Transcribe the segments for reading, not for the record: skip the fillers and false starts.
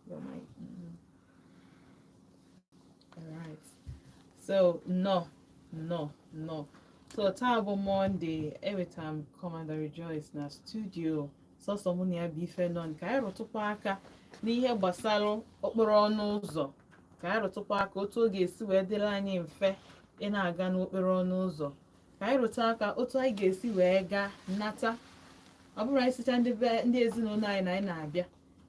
Your mic. All right. So no. So table Monday every time Commander Rejoice na studio so someone ya bụ ife nọ ka anyị rụtụkwa aka n'ihe gbasara okporo ọnụ ụzọ ka anyị rụtụkwa aka otu ọ ga-esi wee dịrị anyị mfe ị na-aga n'okporo ọnụ ụzọ ka anyị rụtụ aka otu anyị ga-esi wee gaa nnata ọ bụrụ anyị sicha ndị ezinụlọ anyị na anyị na-abịa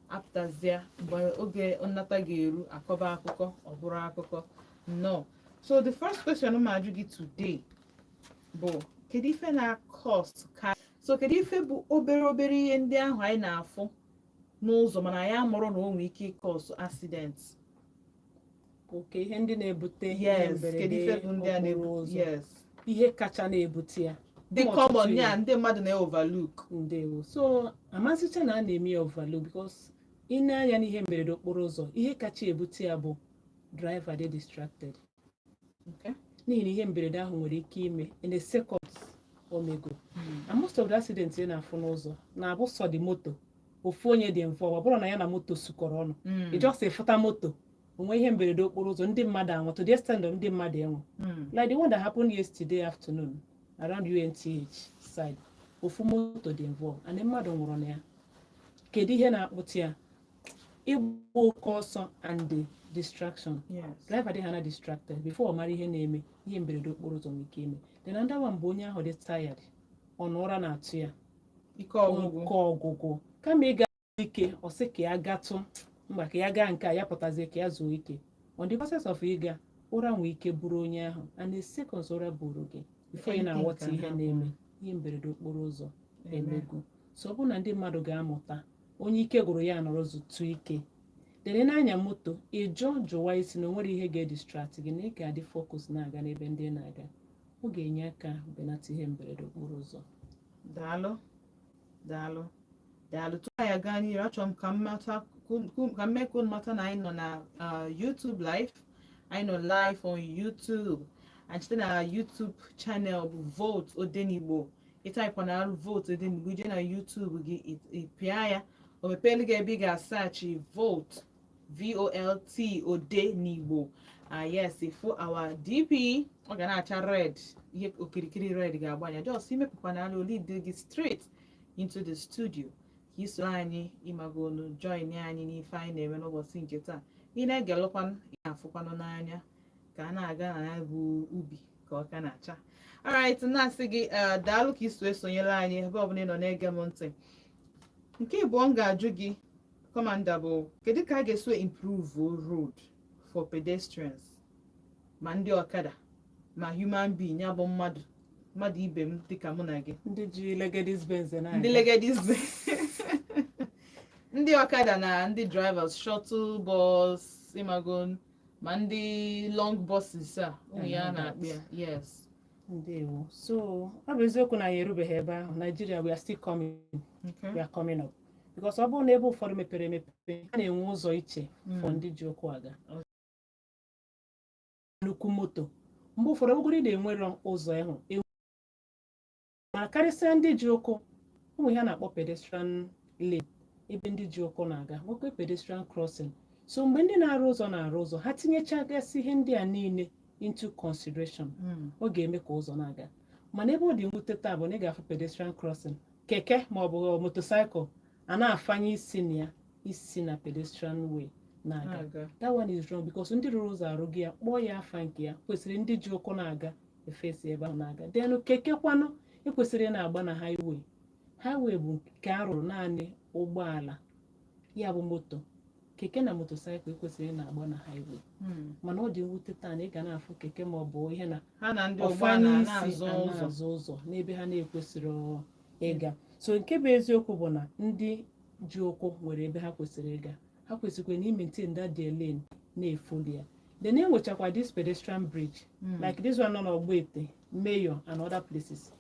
apụtazie mgbe oge nnata ga-eru akọba akụkọ ọ bụrụ akụkọ no. So the first question I'm going to ask you today, bụ kedu ife na cost ka so kedu ife bụ obere ihe ndị ahụ anyị na-afụ n'ụzọ mana ya mụrụ na o nwere ike cause accident. Okay, ihe ndị na-ebute ihe mberede kedu ife bụ ndị a na-ebute yes ihe kacha na-ebute ya the common ya ndị mmadụ na-overlook ndewo so amasịcha na a na-eme ya overlook because ị na-anya n'ihe mberede okporo ụzọ ihe kacha ebute ya bụ driver dey distracted. Okay. N'ihi na ihe mberede ahụ nwere ike ime in a second omego. And most of the accidents ị na-afụ n'ụzọ na-abụ sọ dị moto ofu onye dị involved ọ bụrụ na ya na moto sukọrọ ọnụ ị just efụta moto onwe ihe mberede okporo ụzọ ndị mmadụ anwụ to the extent of ndị mmadụ enwụ like the one that happened yesterday afternoon around UNTH side ofu moto dị involved and mmadụ nwụrụ na ya. Kedu ihe na-akpụta ya? Ịgba oke ọsọ and the distraction. yes Driver dị ha na distracted before ọ mara ihe na-eme ihe mberede okporo ụzọ nwere ike ime. Then another one bụ onye ahụ dị tired ọ na ụra na-atụ ya ike ọgwụgwụ kama ịga ike ọ sị ka ya gatụ mgba ka ya gaa nke a ya pụtazie ka ya zuo ike on the process of ịga ụra nwere ike bụrụ onye ahụ and the seconds ụra bụrụ gị before ị na-aghọta ihe na-eme ihe mberede okporo ụzọ emego. So ọ bụ na ndị mmadụ ga-amụta onye ike gwụrụ ya nọrọ zụtụ ike dere n'anya moto jụwa isi na o nwere ihe ga-edistract gị na ị ga-adị focus na-aga n'ebe ndị na-aga ọ ga-enye aka benata ihe mberede okporo ụzọ. Daalụ tupu anyị gaa n'ihu achọrọ m ka m mee ka unu mata na anyị nọ na YouTube live anyị nọ live on YouTube and site na YouTube channel bụ Vote Odenigbo ịtaịpụ na arụ Vote Odenigbo ije na YouTube gị ịpịa ya o mepelu gị ebe ị ga-asachi Vote VOLT Odenigbo yes ifu our DP ọ ga na-acha red ihe okirikiri red ga-agbanya just imepụkwa na alụ lead gị straight into the studio ka iso anyị ịmagonu join anyị n'ife anyị na-eme n'ụbọchị nke taa ị na-egelụkwanụ ị na-afụkwanụ n'anya ka a na-aga na ya bụ ubi ka ọ ka na-acha. Alright, na-asị gị daalụ ka iso esonyere anyị ebe ọbụla ị nọ na-ege m ntị. Nke ịbụọ m ga-ajụ gị Commander bụ kedu ka a ga-esi improve road for pedestrians ma ndị ọkada ma human being ya bụ mmadụ ibe m dịka mụ na gị ndị ji Legedis Benz ndị Legedis ndị ọkada na ndị drivers shuttle bus ịmagon ma ndị long buses a ụmụ ya na-akpị ya yes ndewo so ọ bụ eziokwu na anyị erubeghị ebe ahụ Nigeria we are still coming we are coming up because ọ bụrụ na ebe ụfọdụ mepere emepe a na-enwe ụzọ iche for ndị ji ụkwụ aga nnukwu moto mgbe ụfọdụ ọbụgoro na-enwere ụzọ ahụ ma karịsịa ndị ji ụkwụ ụmụ ya na-akpọ pedestrian lane ebe ndị ji ụkwụ na-aga nwekwe pedestrian crossing so mgbe ndị na-arụ ụzọ na-arụ ụzọ ha tinyechagasị ihe ndị a niile into consideration ọ ga-eme ka ụzọ na-aga mana ebe ọ dị mwute taa bụ na ị ga-afụ pedestrian crossing keke ma ọ bụ motorcycle a na-afanye isi na pedestrian way na-aga that one is wrong because ndị rụrụ ụzọ arụ gị ya kpọọ ya afa nke ya kwesịrị ndị ji ụkwụ na-aga efesi ebe ahụ na-aga then keke kwanụ ekwesịrị na-agba na highway bụ nke a rụrụ naanị ụgbọala ya bụ moto keke na motorcycle ekwesịrị na-agba na highway mana ọ dị mwute taa na ị ga na-afụ keke ma ọ bụ ihe na ha na ndị ụgbọala na-azụ ụzọ n'ebe ha na-ekwesịrị ịga so nke bụ eziokwu bụ na ndị ji ụkwụ nwere ebe ha kwesịrị ịga ha kwesịrị na maintain that their lane na-efoli ya then enwechakwa this pedestrian bridge like this one nọ n'Ọgbete Mayor and other places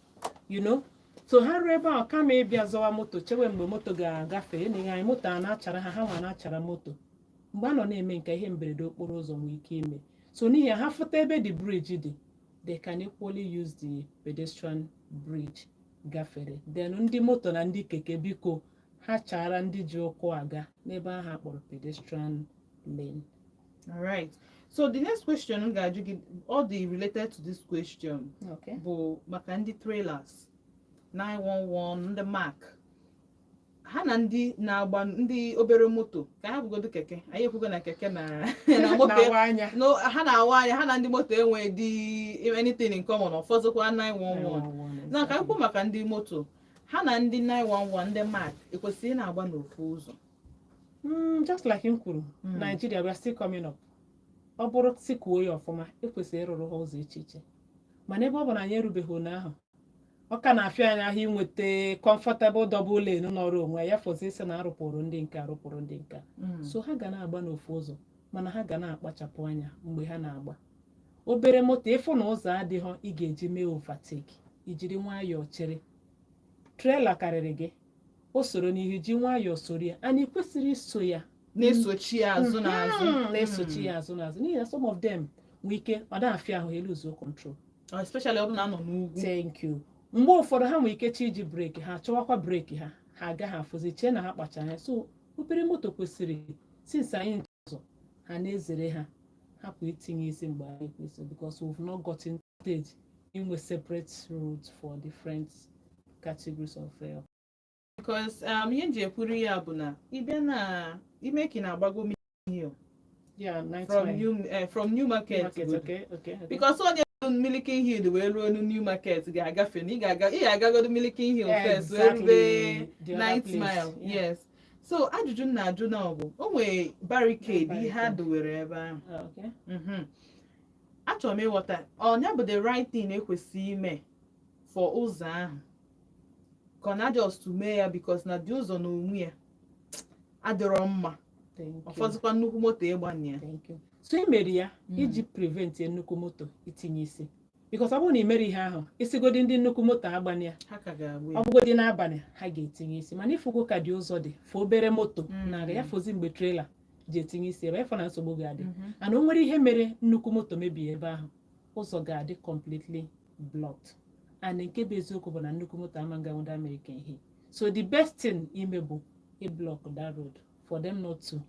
you know so ha ruo ebe ahụ kama ịbịa zọwa moto chewe mgbe moto ga-agafe na ihe anyị moto a na-achara ha nwa na-achara moto mgbe a nọ na-eme nke ihe mberede okporo ụzọ nwere ike ime so n'ihi ha fụta ebe the bridge dị they can equally use the pedestrian bridge gafere then ndị moto na ndị keke biko ha chara ndị ji ụkwụ aga n'ebe ahụ akpọrọ pedestrian lane. All right. So the next question m ga-ajụ gị, all the related to this question Okay. bụ maka ndị trailers 911 ndị mark ha na ndị na-agba ndị obere moto ka ha bụgodo keke, anyị ekwugo na keke na moto Na-awa anya. no, ha na-awa anya, ha na ndị moto enwe dị anything in common, ọfọzụkwa 911 na ka ekwu maka ndị moto ha na ndị 911 ndị mark ekwesịghị na-agba n'ofu ụzọ. Just like m kwuru, Nigeria we are still coming up. Ọ bụrụ sikuo ya ọfụma ekwesịrị ịrụrụ ha ụzọ iche iche, mana ebe ọ bụ na anyị erubeghị n'ahụ, ọ ka na-afịa anyị ahụ inweta comfortable double lane nọrọ onwe ya fọzi isi na arụpụrụ ndị nke arụpụrụ ndị nke so ha ga na-agba n'ofu ụzọ, mana ha ga na-akpachapụ anya mgbe ha na-agba. Obere moto ịfụ na ụzọ adịghị, ị ga-eji mee overtake, ijiri nwayọọ chere. Trailer karịrị gị, o soro n'ihu, ji nwayọọ soro ya, anyị kwesịrị iso ya na-esochi ya azụ n'azụ, na-esochi ya azụ n'azụ, n'ihi na some of them nwee ike ọ na-afịa ahụ elu ụzọ control. especially ọ bụ na anọ n'ugwu. Thank you. Mgbe ụfọdụ ha nwee ike chi iji breki ha chọwakwa breki ha agaghị afụzi, chee na ha kpacha anya. So obere moto kwesịrị since anyị ụzọ ha na-ezere ha hapụ itinye isi mgbe anyị kwesịrị, because we've not gotten stage inwe separate routes for different categories of because ihe nji ekwuru ya bụ na ịbịa na ime ka ị na-agbago Milking Hill from New Market okay. because onye Milking Hill wee ruo New Market ga-agafe na ị ga-agagodo Milking Hill first wee rube 9th mile. Yes. So ajụjụ m na-ajụ na ọ bụ o nwere barricade ihe ha dowere ebe ahụ. Achọrọ m ịghọta ọnya bụ the right thing ekwesị ime for ụzọ ahụ ka ọ na just to mee ya because na dị ụzọ na onwe ya adịrọ mma, ọfọdụkwa nnukwu moto ịgbanye ya. So ị mere ya iji prevent nnukwu moto itinye isi, because ọ bụrụ na ị mere ihe ahụ isigodi ndị nnukwu moto agbanye ya, ha ka ga-agba ya. ọ bụgodị n'abalị ha ga-etinye isi, mana ifugo ka dị ụzọ dị fụ obere moto na-aga ya fozi mgbe trailer ji etinye isi ebe ịfọ na nsogbu ga-adị. Ana o nwere ihe mere nnukwu moto mebie ebe ahụ, ụzọ ga-adị completely blocked, and nke bụ eziokwu bụ na nnukwu moto ama nga ndị American ihe. So the best thing ime bụ block that road for them not to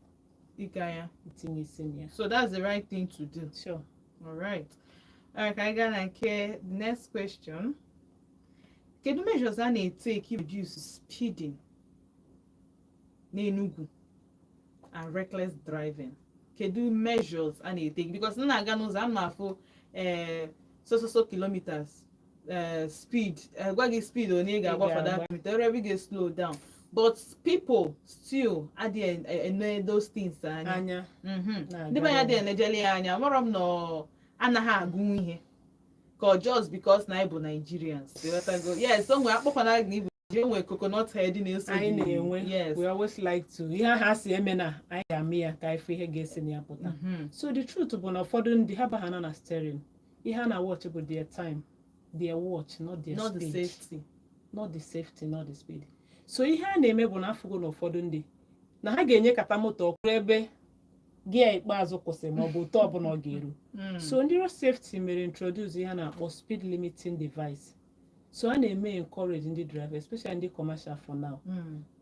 itinye isi ya. So that's the right thing to do. Sure. All right. Ka anyị gaa na nke next question. Kedu measures a na-take to reduce speeding n'Enugu and reckless driving? Kedu measures a na-take? Because m na-aga n'ụzọ a na-afụ so kilometers speed, gwa gị speed onye ga-agba for that kilometer, every get slow down. But people still adịghị those things anya. Ndị be ya dị enejeli anya, mara m na anaghị agụ ihe ka just because na ịbụ Nigerians. Yes, so nwere akpọkwana gị ibu je nwere coconut head na-eso anyị na-enwe. Yes, we always like to ihe ha si eme na anyị ga-ame ya ka ife ihe ga-esi na ya pụta. So the truth bụ na ụfọdụ ndị ha bahana na steering, ihe a na watch bụ their time, their watch, not their not speed. the safety. Not the safety, not the speed. So ihe a na-eme bụ na afụgo na ụfọdụ ndị na ha ga-enye kata moto ọkwụrụ ebe gia ikpeazụ kwụsị ma ọ bụ ụtọ ọbụla ọ ga-eru. So ndị road safety mere introduce ihe a na-akpọ speed limiting device. So a na-eme encourage ndị driver, especially ndị commercial for now,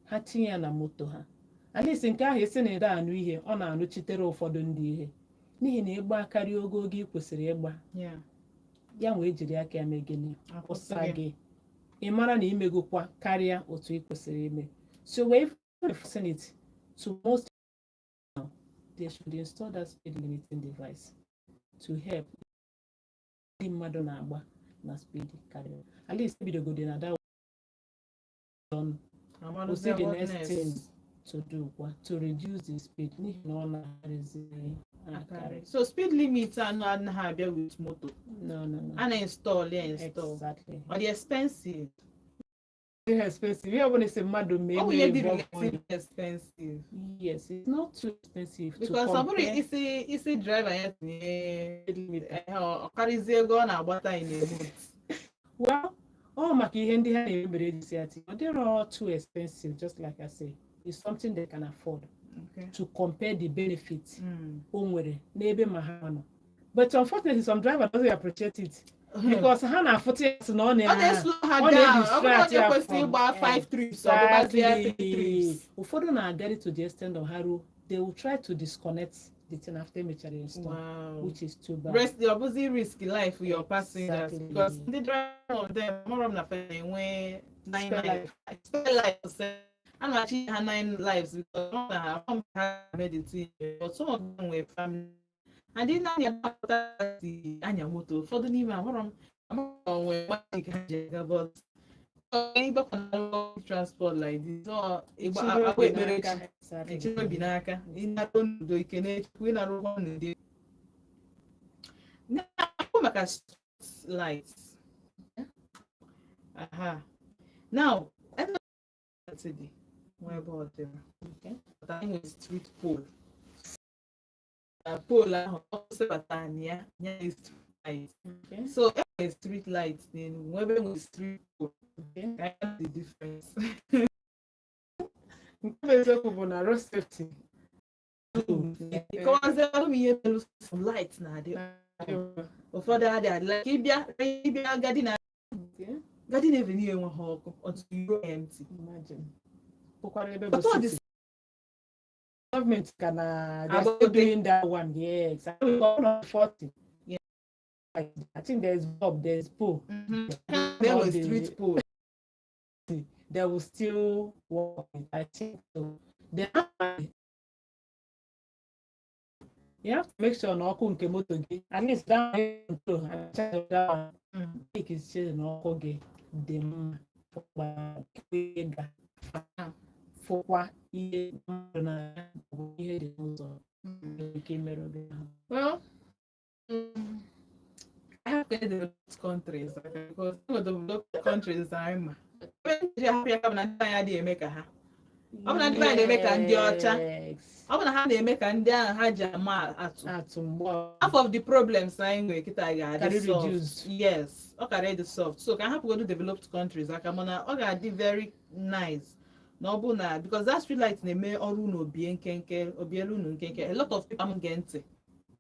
ha tinye ya na moto ha. At least nke ahụ esi na ede anụ ihe ọ na-anụchitere ụfọdụ ndị ihe, n'ihi na ịgba karịa ogo ị kwesịrị ịgba ya wee jiri aka ya mee gịnị kwụsa gị, ị mara na imegokwa karịa otu ị kwesịrị ime. So we're forcing it to most now, they should install that speed limiting device to help ndị mmadụ na-agba na speed karịa. At least bidogodi na that one. We'll see the next thing to do to reduce the speed n'ihi na ọ na-arịzi akarị. So speed limit anaghị abịa with moto. No. A na-install ya. Exactly. Ọ dị expensive? Very expensive. You have to mmadụ mee Oh, yeah, really expensive. Yes, it's not too expensive because to compare. isi driver ya tinye ọ karịzie ego ọ na-agbata in a month. Well, maka ihe ndị ha na-emebere ejisi ya tinye, ọ dịrọ too expensive, just like I say. It's something they can afford to compare the benefits o nwere n'ebe ma ha nọ. But unfortunately, some driver doesn't appreciate it. because ha na-afụta ya sị na ọ na-eslo ha ọ down. Ọ bụrụ na-edistract onye ya kwesịrị from ịgba 5 trips ọ gbabazie 3 trips. ụfọdụ na-agari to the extent of ha ruo they will try to disconnect the thing after emechara install, Wow. which is too bad. Rest the opposite risk life with your passengers Exactly. because ndị driver of them more of na enwe 9 lives. Spare lives. A na-achị ha 9 lives because ọ na ha meditate but some of them were family. And then na-anya si anya moto ụfọdụ n'ime ahụrụ m nwere nwaanyị ha ji aga but ịgbakọ transport like this agba ekpere echebe obi n'aka ịnara n'udo ike na-echekwa ịnara ụgwọ n'udo. Na-akpọ maka lights. Aha. Now, every ebe ọ dịrị but anyị nwere street pole. Pole ahụ ọ sebata ya ya street light. So enwere street light n'Enugu ebe nwere street pole. That's the difference. Nke bụ eziokwu bụ na road safety Kọwazialụ m ihe mere some light na-adị ụfọdụ adị like ịbịa Garden Avenue enweghị ọkụ until you go empty. imagine bụkwara ebe bụ city government ka na they're still doing that one. Yes, I think on 40. Yeah, I think there's bulb, there's pole. There was street pole. They will still work it. I think so. They you have to make sure na ọkụ nke moto gị at least that control and check that one. Make it sure na ọkụ gị dị mma fụkwa ihe na ihe dị n'ụzọ nke mere oge ahụ. Well, I have been in developed countries because some of the developed countries are in na-adịghị eme ka ha ọ bụ na ndị na-eme ka ndị ọcha ọ bụ na ha na-eme ka ndị ahụ ha ji ama atụ half of the problems anyị nwere kịta ga-adị soft. Yes, ọ kara ịdị soft so ka ha hapụgodu developed countries aka mana ọ ga-adị very nice na ọ bụ na because that street light na-eme ọrụ na obie nkenke obielu unu nkenke a lot of people am ge ntị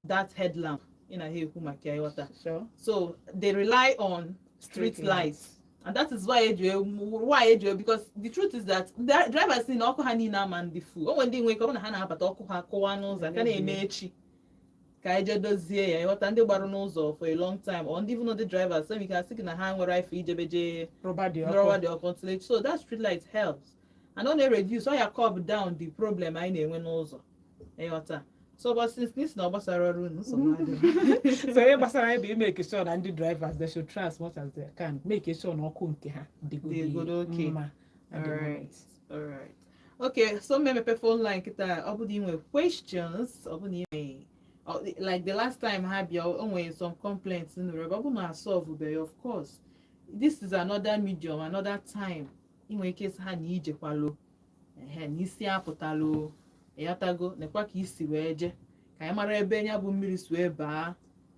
that headlamp ị na ha ekwu maka ya ịghọta so they rely on street lights. And that is why because the truth is that the drivers in ọkụ ha niile ama ndị fu onwe ndị nwe ka ọ bụ na ha na-abata ọkụ ha kụwa n'ụzọ ka na-eme echi ka eje dozie ya ịghọta ndị gbarụ n'ụzọ for a long time or ndị even the drivers semi ka sị na ha nwere ife ijebeje rọba dị ọkụ so that street light helps and ọ na-reduce ọ ya curb down the problem anyị na-enwe n'ụzọ ịghọta. So but since this na gbasara ọrụ unu so ihe gbasara ebe make sure na ndị drivers they should try as much as they can make sure na ọkụ nke ha dị mma. All right. Okay, so memepe phone line kita ọ bụ inwe questions ọ bụ inwe like the last time ha bịa o nwere some complaints nụrụ ebe ọ bụ na solve be of course this is another medium another time inwe case ha na ijekwalo n'isi apụtalo ịghọtago nekwa ka isi wee je ka anyị mara ebe nya bụ mmiri si wee baa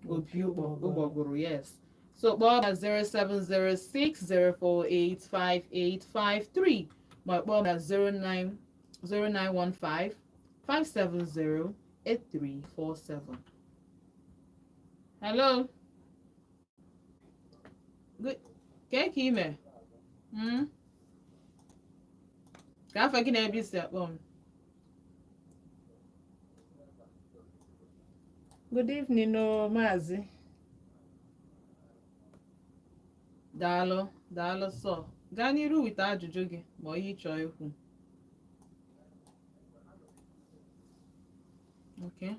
opi ụgbọgụrụ. Yes, so kpọọ na 07060485853 ma kpọọ na 0915-570-8347. Hello, good ka ime ka afọ gị na-ebe isi akpọ m. Good evening, Maazị. Daalụ sọ gaa n'iru wita ajụjụ gị ma ihe ịchọ ikwu. Okay.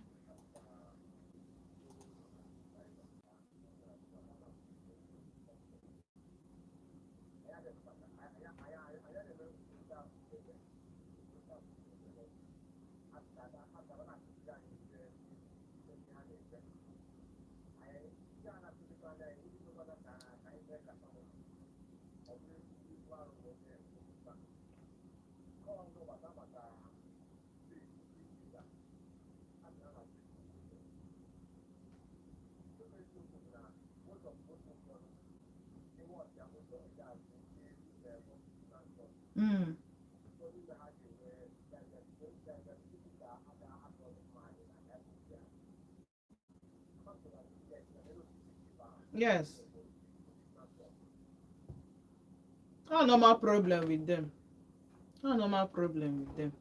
Yes. No normal problem with them. No normal problem with them.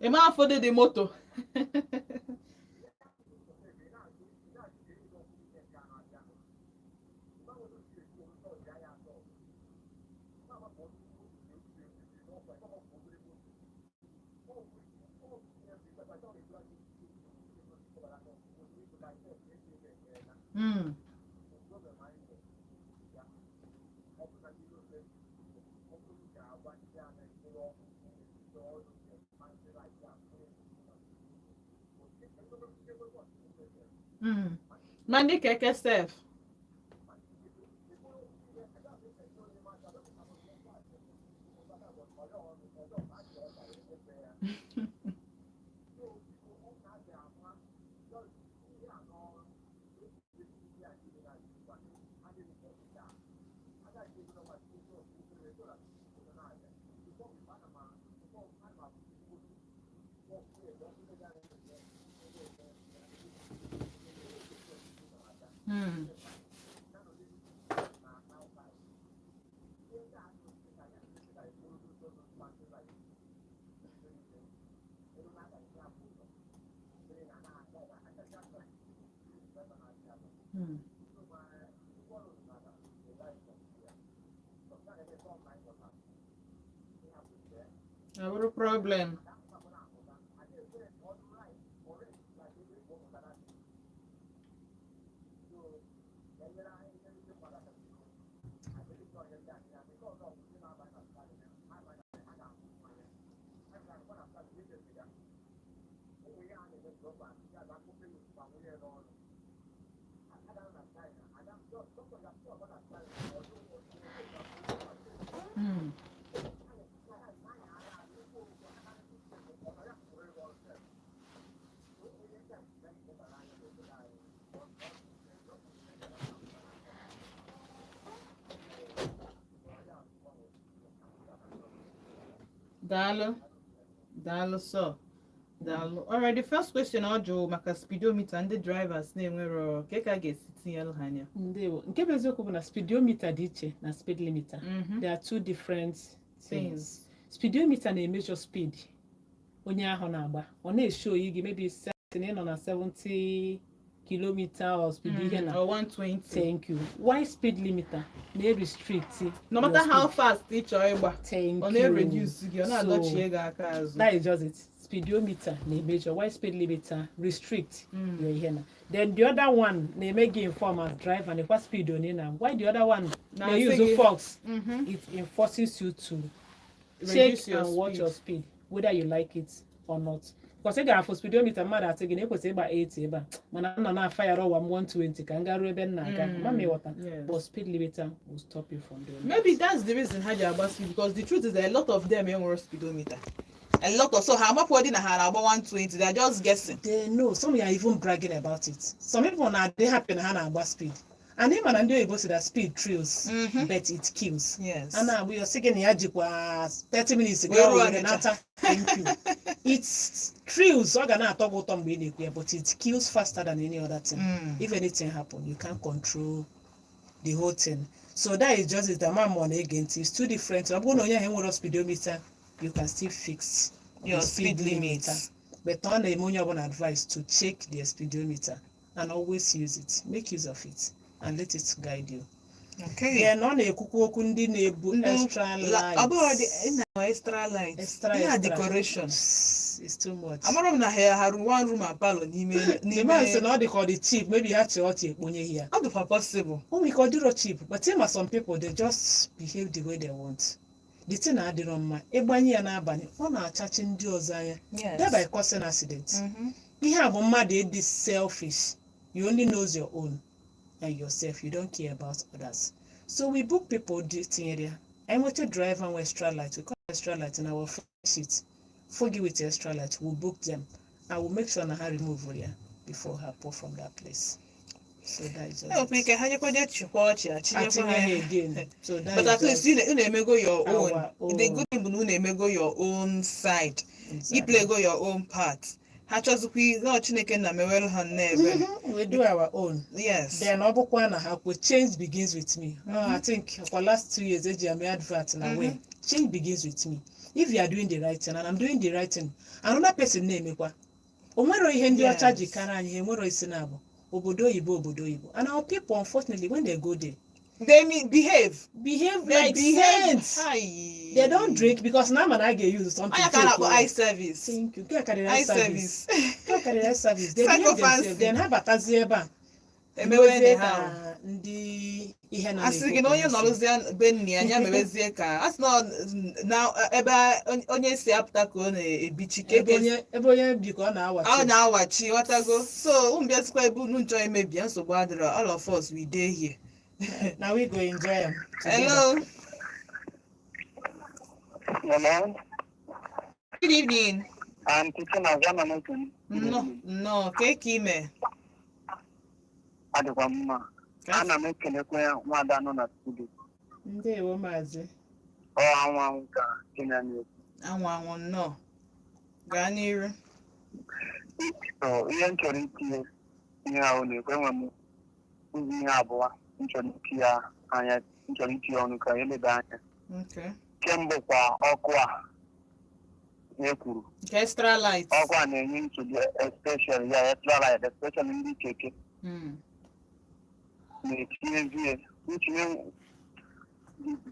A man for the motor. Mm. Mm. Mandi keke self. Mm. Mm. No problem. Mm. Daalụ. Daalụ so. Daalụ. Alright, the first question ọ jụrụ maka speedometer ndị drivers na-enwero ka ka ga-esi tinyelụ ha anya. Ndewo. Nke bụ eziokwu bụ na speedometer dị iche na speed limiter. Mhm. There are two different things. Things. Speedometer na-emeasure speed onye ahụ na-agba. Ọ na-esho oyi gị maybe ị nọ na 70 kilometer or speed ihe na Or 120. thank you. Why speed limiter na-restrict No your matter how speed? fast ị chọọ ịgba, Thank ọ you. na-reduce gị, ọ So, na-adọchie gị aka azụ. that is just it. Speedometer na-emeasure, why speed limiter restrict your ihe na. Then the other one na-eme gị inform as driver nekwa speed onye na. Why the other one na-use fox? It enforces you to check your and watch speed. your speed whether you like it or not. Because ị ga-afụ speedometer mmadụ atị gị na ekwesịrị ịgba 80 ebe a mana nọ na-afa ya rọwa 120 ka m garuo ebe m na-aga mama ịghọta. Yes. But speed limiter will stop you from doing Maybe that's the reason ha ji agba speed, because the truth is that a lot of them enwere speedometer. A lot of, so ha amapụọ dị na ha na-agba 120, they're just guessing. They know, some are even bragging about it. Some people na they happy na ha na-agba speed. And even na ndị oyibo say that speed thrills, but it kills. Yes. And now we are saying ya jikwa 30 minutes ago nata. Thank you. It thrills, ọ ga na-atọ gị ụtọ mgbe ị na-ekwu ya, but it kills faster than any other thing. If anything happen, you can't control the whole thing. So that is just it. The man money against it's two different. I'm going to have a speedometer. You can still fix Your the speed limit. But on the money, I want advice to check the speedometer and always use it. Make use of it and let it guide you. Okay. Then on a kuku ndi nebu extra lights. About the extra lights. Extra decoration. It's too much. I'm not here. I one room and palo. The man say now they call it cheap. Maybe you have to cheap when you here. How do possible? Oh, we call it cheap. But some people they just behave the way they want. The thing I did on my ebanye na abani ọ na-achachi ndị ọzọ anya, thereby causing accident. Ihe a bụ mmadụ ịdị selfish. You only knows your own and yourself. You don't care about others. So we book people this area. I want to drive and extra light. We call extra light in our sheet. Forgive with extra light. We'll book them. I will make sure na her remove ya before her pull from that place. So that is just we can have you chukwa again. So that but is at least just you go your our own. The good thing you go your own side. You exactly. play go your own part. Ha chọzikwa na Chineke na mewelu ha n'ebe. We do our own. Yes. Then obokwa na ha change begins with me. I think for last 2 years eji am advert na way. Change begins with me. If you are doing the right thing and I'm doing the right thing, another person na-emekwa. Onwero ihe ndị ọcha jikara anyị enwero isi na abụ. Obodo oyibo. And our people, unfortunately, when they go there, they behave like saints. They don't drink because now man I get used something. I can have eye service. Thank you. Eye service. Service. They behave themselves. Then have batazi eba. Emeweze how? Ndị ihe na asị gị na onye nọrụzie be nni anya mewezie ka asị na ebe onye si apụta ka ọ na-ebichi ebe onye bi ka ọ na-awachi ghọtago so ụmụbịazikwa ebe unu nchọ imebi nsogbu adịrọ all of us we dey here. Now we go enjoy them. Hello. Hello. Good evening. I'm teaching Azana. No, keke ime. Adịkwa mma. Ana m ekelekwa nwada nọ na studio. Ndewo maazị. Anwụ ka Kenya na-ekwu. Anwụ nnọọ. Gaa n'iru. So ihe m chọrọ itinye ihe ahụ na-ekwe enwe m ụzọ ihe abụọ m chọrọ itinye ọnụ ka eleba anya. Kemgbe kwa ọkụ a ekwuru. Extra light. Ọkụ a na-enye nsogbu especially extra light especially ndị keke. Na-etinye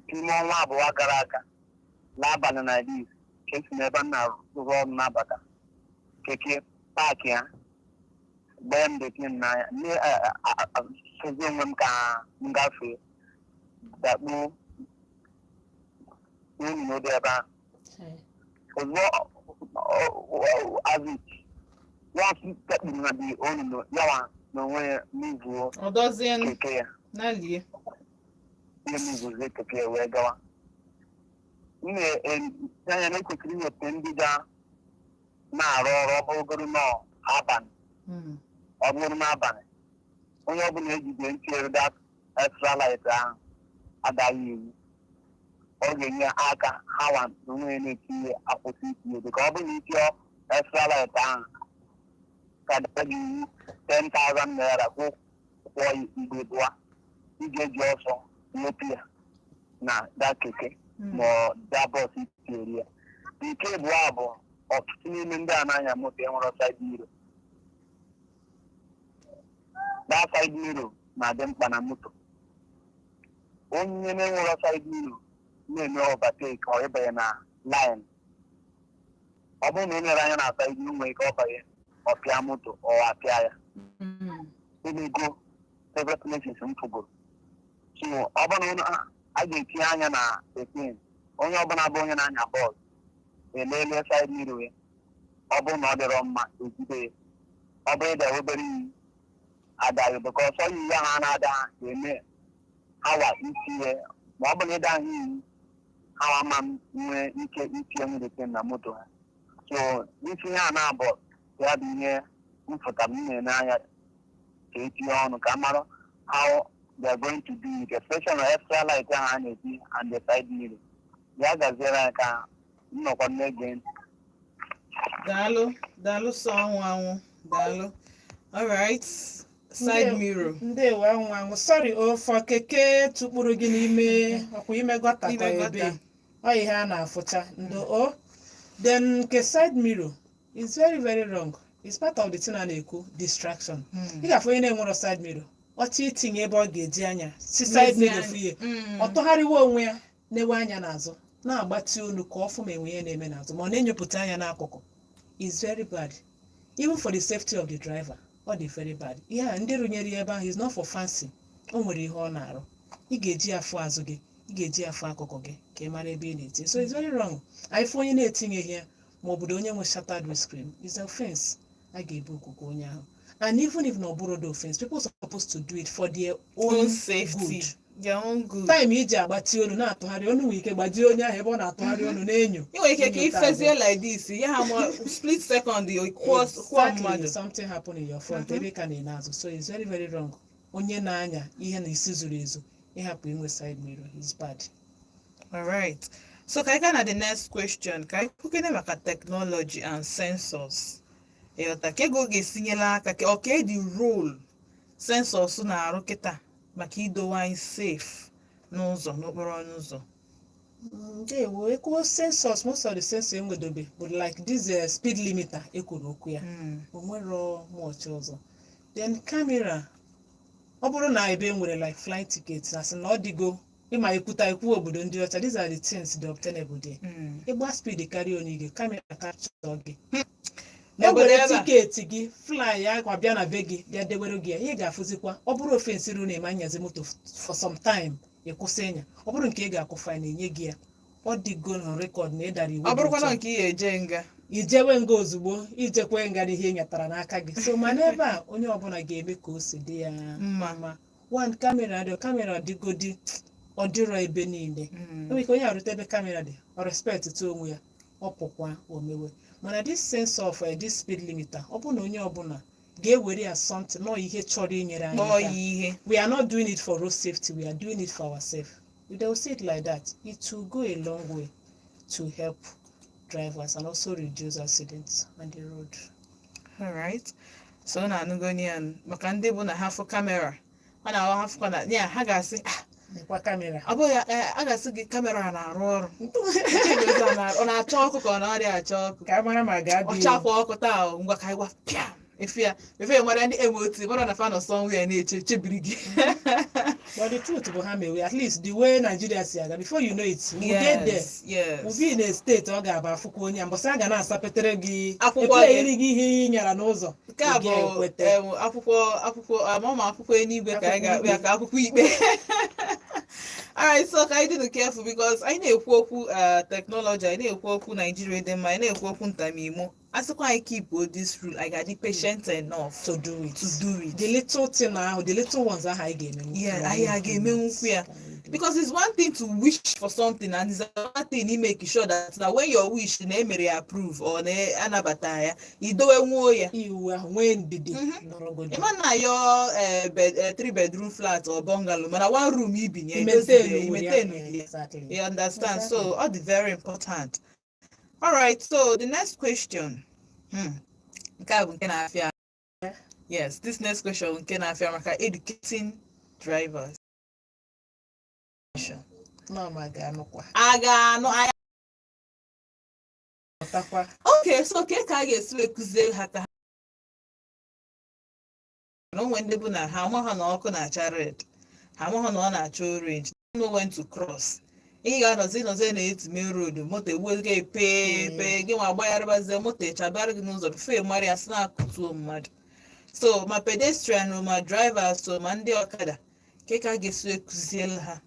n'ime ọnwa abụọ gara aga n'abalị na dis ka esi n'ebe m na-arụ ọrụ n'abata keke paakị ya gbee m detin n'anya sozi onwe m ka m gafee dakpuo n'enyi n'odo ebe ahụ ozugbo azit nwasị tekpuru na dị onunu yawa n'onwe ya n'izuo keke ya ihe n'izuzie keke ya wee gawa anya na ekwesịrị iweta ndị ga na-arụ ọrụ ọbụrụgoro n'abalị ọ bụrụ n'abalị onye ọbụla ejide ntinyere dat extra light ahụ adaghị iwu ọ ga-enye aka hawa onwe ya na-etinye akwụsị itinye dịka ọ bụrụ na itinye extra light ahụ ka daghị iwu 10,000 naira kwụọ igwe bụa ị ga-eji ọsọ nwepụ ya na da keke ma da bọs itinyere ya nke abụọ bụ ọtụtụ n'ime ndị a na-anya moto enwere side mirror. That side mirror na-adị mkpa na moto. Onye na-enwere side mirror na-eme overtake ọ ịbanye na line. Ọ bụrụ na onye anya na side mirror nwere ike ọbanye ọpịa moto ọ apịa ya. Go several places mfugoro. So ọ bụrụ na a ga-etinye anya na etin onye ọbụla bụ onye na-anya bọọlụ elele side mirror ya ọ bụrụ na ọ dịrọ mma ejide ya ọ bụ ịda obere iyi adaghị bụka ọsọ yi ya ha na-ada ga-eme hawa itinye ma ọ bụ na ịda ahụ iyi hawa ma nwee ike itinye nwere na moto ha so itinye ha na-abụ ya bụ ihe mfụta m na-ene anya ka etinye ọnụ ka mara how they are going to do it, especially extra light and the side mirror. Ya gaziere ka nnọkọ n'ege. Daalụ so anwụ. Daalụ. All right. Side mirror. Ndewo anwụ. Sorry for keke tukpuru gị n'ime ọkwa ime gọta ka ebe. Ọ ihe a na-afụcha. Then ke side mirror is very very wrong. It's part of the thing a na-ekwu distraction. Ị ga-afụ onye na-enwero side mirror. Ọtụ itinye ebe ọ ga-eji anya si side mirror fie ọ tọgharịwa onwe ya na-ewe anya n'azụ na-agbatị olu ka ọfụ ma enwe ihe na-eme n'azụ ma ọ na-enyopụta anya n'akụkụ is very bad even for the safety of the driver ọ dị very bad ihe a ndị rụnyere ya ebe ahụ is not for fancy o nwere ihe ọ na-arụ ị ga-eji afụ azụ gị ị ga-eji afụ akụkụ gị ka ị mara ebe ị na-etinye so it's very wrong anyịfụ onye na-etinyeghị ya ma ọ bụrụ onye nwe shattered windscreen is an offense a ga-ebu okwukwe onye ahụ. And even if no borrow the offense, people are supposed to do it for their own safety. Good. your own good. time iji agbati onu na-atụgharị onu nwere ike gbajie onye ahụ ebe ọ na-atụgharị onu na-enyo You nwere ike ka Enyo ifezie like this, ya mo split second kwụọ exactly mmadụ. something happen in your front ebe ka na n'azụ so it's very very wrong onye na-anya ihe na isi zuru ezu ịhapụ inwe side mirror is bad. All right. So ka na the next question, ka kwukene maka technology and sensors. Ịghọta ka ego ga-esinyela aka ka okay the role sensors na-arụ kịta maka idowe anyị safe n'ụzọ n'okporo ọnụ ụzọ. Ndewo ekwuo sensors most of the sensors enwedobe but like this speed limiter ekwuru okwu ya o nwero much ọzọ then camera ọ bụrụ na ebe nwere like flight tickets asị na ọ dịgo ịma ekwuta ekwu obodo ndị ọcha these are the things the obtainable there ịgba speed karịa onye gị kamera capture gị ewere tiketi gị fly ya kwa bịa na be gị bịa dewere gị ya ị ga-afụzikwa ọ bụrụ ofensi ru na-eme anyazi moto for some time ịkwụsị ịnya ọ bụrụ nke ị ga-akwụ fine enye gị ya ọ dịgo na rekọd na ịdara iwu Ọ bụrụkwa na nke ihe eje nga ijewe nga ozugbo ijekwe nga n'ihe ị nyatara n'aka gị so mana ebe a onye ọbụla ga-eme ka o si dị ya mma one kamera dịgodi ọ dịrọ ebe niile enwere ike onye arụta ebe kamera dị ọ respect to onwe ya ọ pụkwa omewe mana this sense of this speed limiter ọ bụ na onye ọbụla ga-ewere ya something nọ ihe chọrọ inyere anyị aka ihe we are not doing it for road safety we are doing it for ourselves if they will see it like that it will go a long way to help drivers and also reduce accidents on the road. All right. So na anugonian maka ndị bụ na ha fụ kamera ọ na-awa ha fụkwa na ya ha ga-asị Nekwa kamera ọ bụ ya a ga-asị gị kamera na-arụ ọrụ ọ na-achọ ọkụ ka ọ na-arịa achọ ọkụ ka mara ma ga-adị ọ chakwa ọkụ taa ngwa ka ịgwa pịa efe nwere ndị MOT mara na fan somewhere na-echebiri gị. but the truth bụ ha mewe at least the way Nigeria si aga before you know it we get there we'll be in a state ọ ga-aba afụkwa onye mbọsị a ga na-asapetere gị eplayiri gị ihe ị nyara n'ụzọ nke a bụ akwụkwọ amama akwụkwọ eluigwe ka anyị ga-akpụ ya ka akwụkwọ ikpe. Alright, so ka anyị dị careful because anyị na-ekwu okwu technology, anyị na-ekwu okwu Nigeria dị mma, anyị na-ekwu okwu ntamimo. Asịkwa anyị keep this rule, I ga-adị patient enough to do it. The little thing ahụ, the little ones ahụ anyị ga-eme. Yeah, anyị ga-emenwukwu ya. Because it's one thing to wish for something and it's another thing to make sure that when your wish na emere approve or na anabata ya idowe nwuo ya iwu ahụ nwee ndidi ịma na your 3-bedroom flat or bungalow mana one room ibinye maintain exactly. You understand? So all the very important. All right, so the next question nke a bụ nke na-afịa. Yes, this next question nke na-afịa maka educating drivers. Mama ga-anụkwa. Okay, so ka a ga-esi ekuzie ha ka na onwe ndị bụ na ha amaghị na ọkụ na-acha red, ha amaghị na ọ na-acha orange, they know when to cross. Ị ga-anọzi na-eti main road, moto egbuo gị epe gị nwa agbagharịbazie moto echabara gị n'ụzọ bifo mara ya sị na-akụtuo mmadụ. So ma pedestrian ma drivers so ma ndị ọkada ka a ga-esi ekuziela ha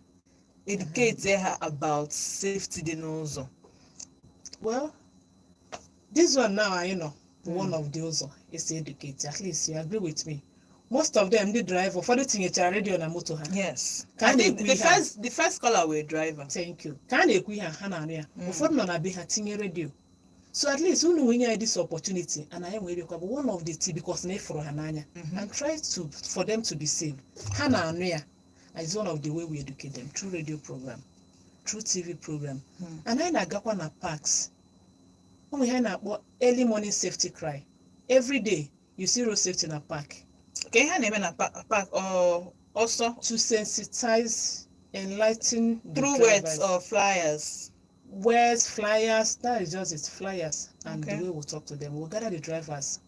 educate her about safety dị n'ụzọ. Well, this one now I know one of the ụzọ is educate. At least you agree with me. Most of them, the driver, for the thing it's a radio na motor. Yes. I think the first caller were driver. Thank you. Can you hear Hannah? Before na be tinye radio. So at least when we had this opportunity, and I am waiting for one of the tea because ne for Hananya and try to for them to be safe. Hannah is one of the way we educate them through radio program, through TV program. And I got one at parks. When we had early morning safety cry. Every day you see road safety in a park. Okay, her name in a park or also to sensitize, enlighten through words or flyers. Words, flyers, that is just it, flyers. And the way we'll talk to them, we'll gather the drivers.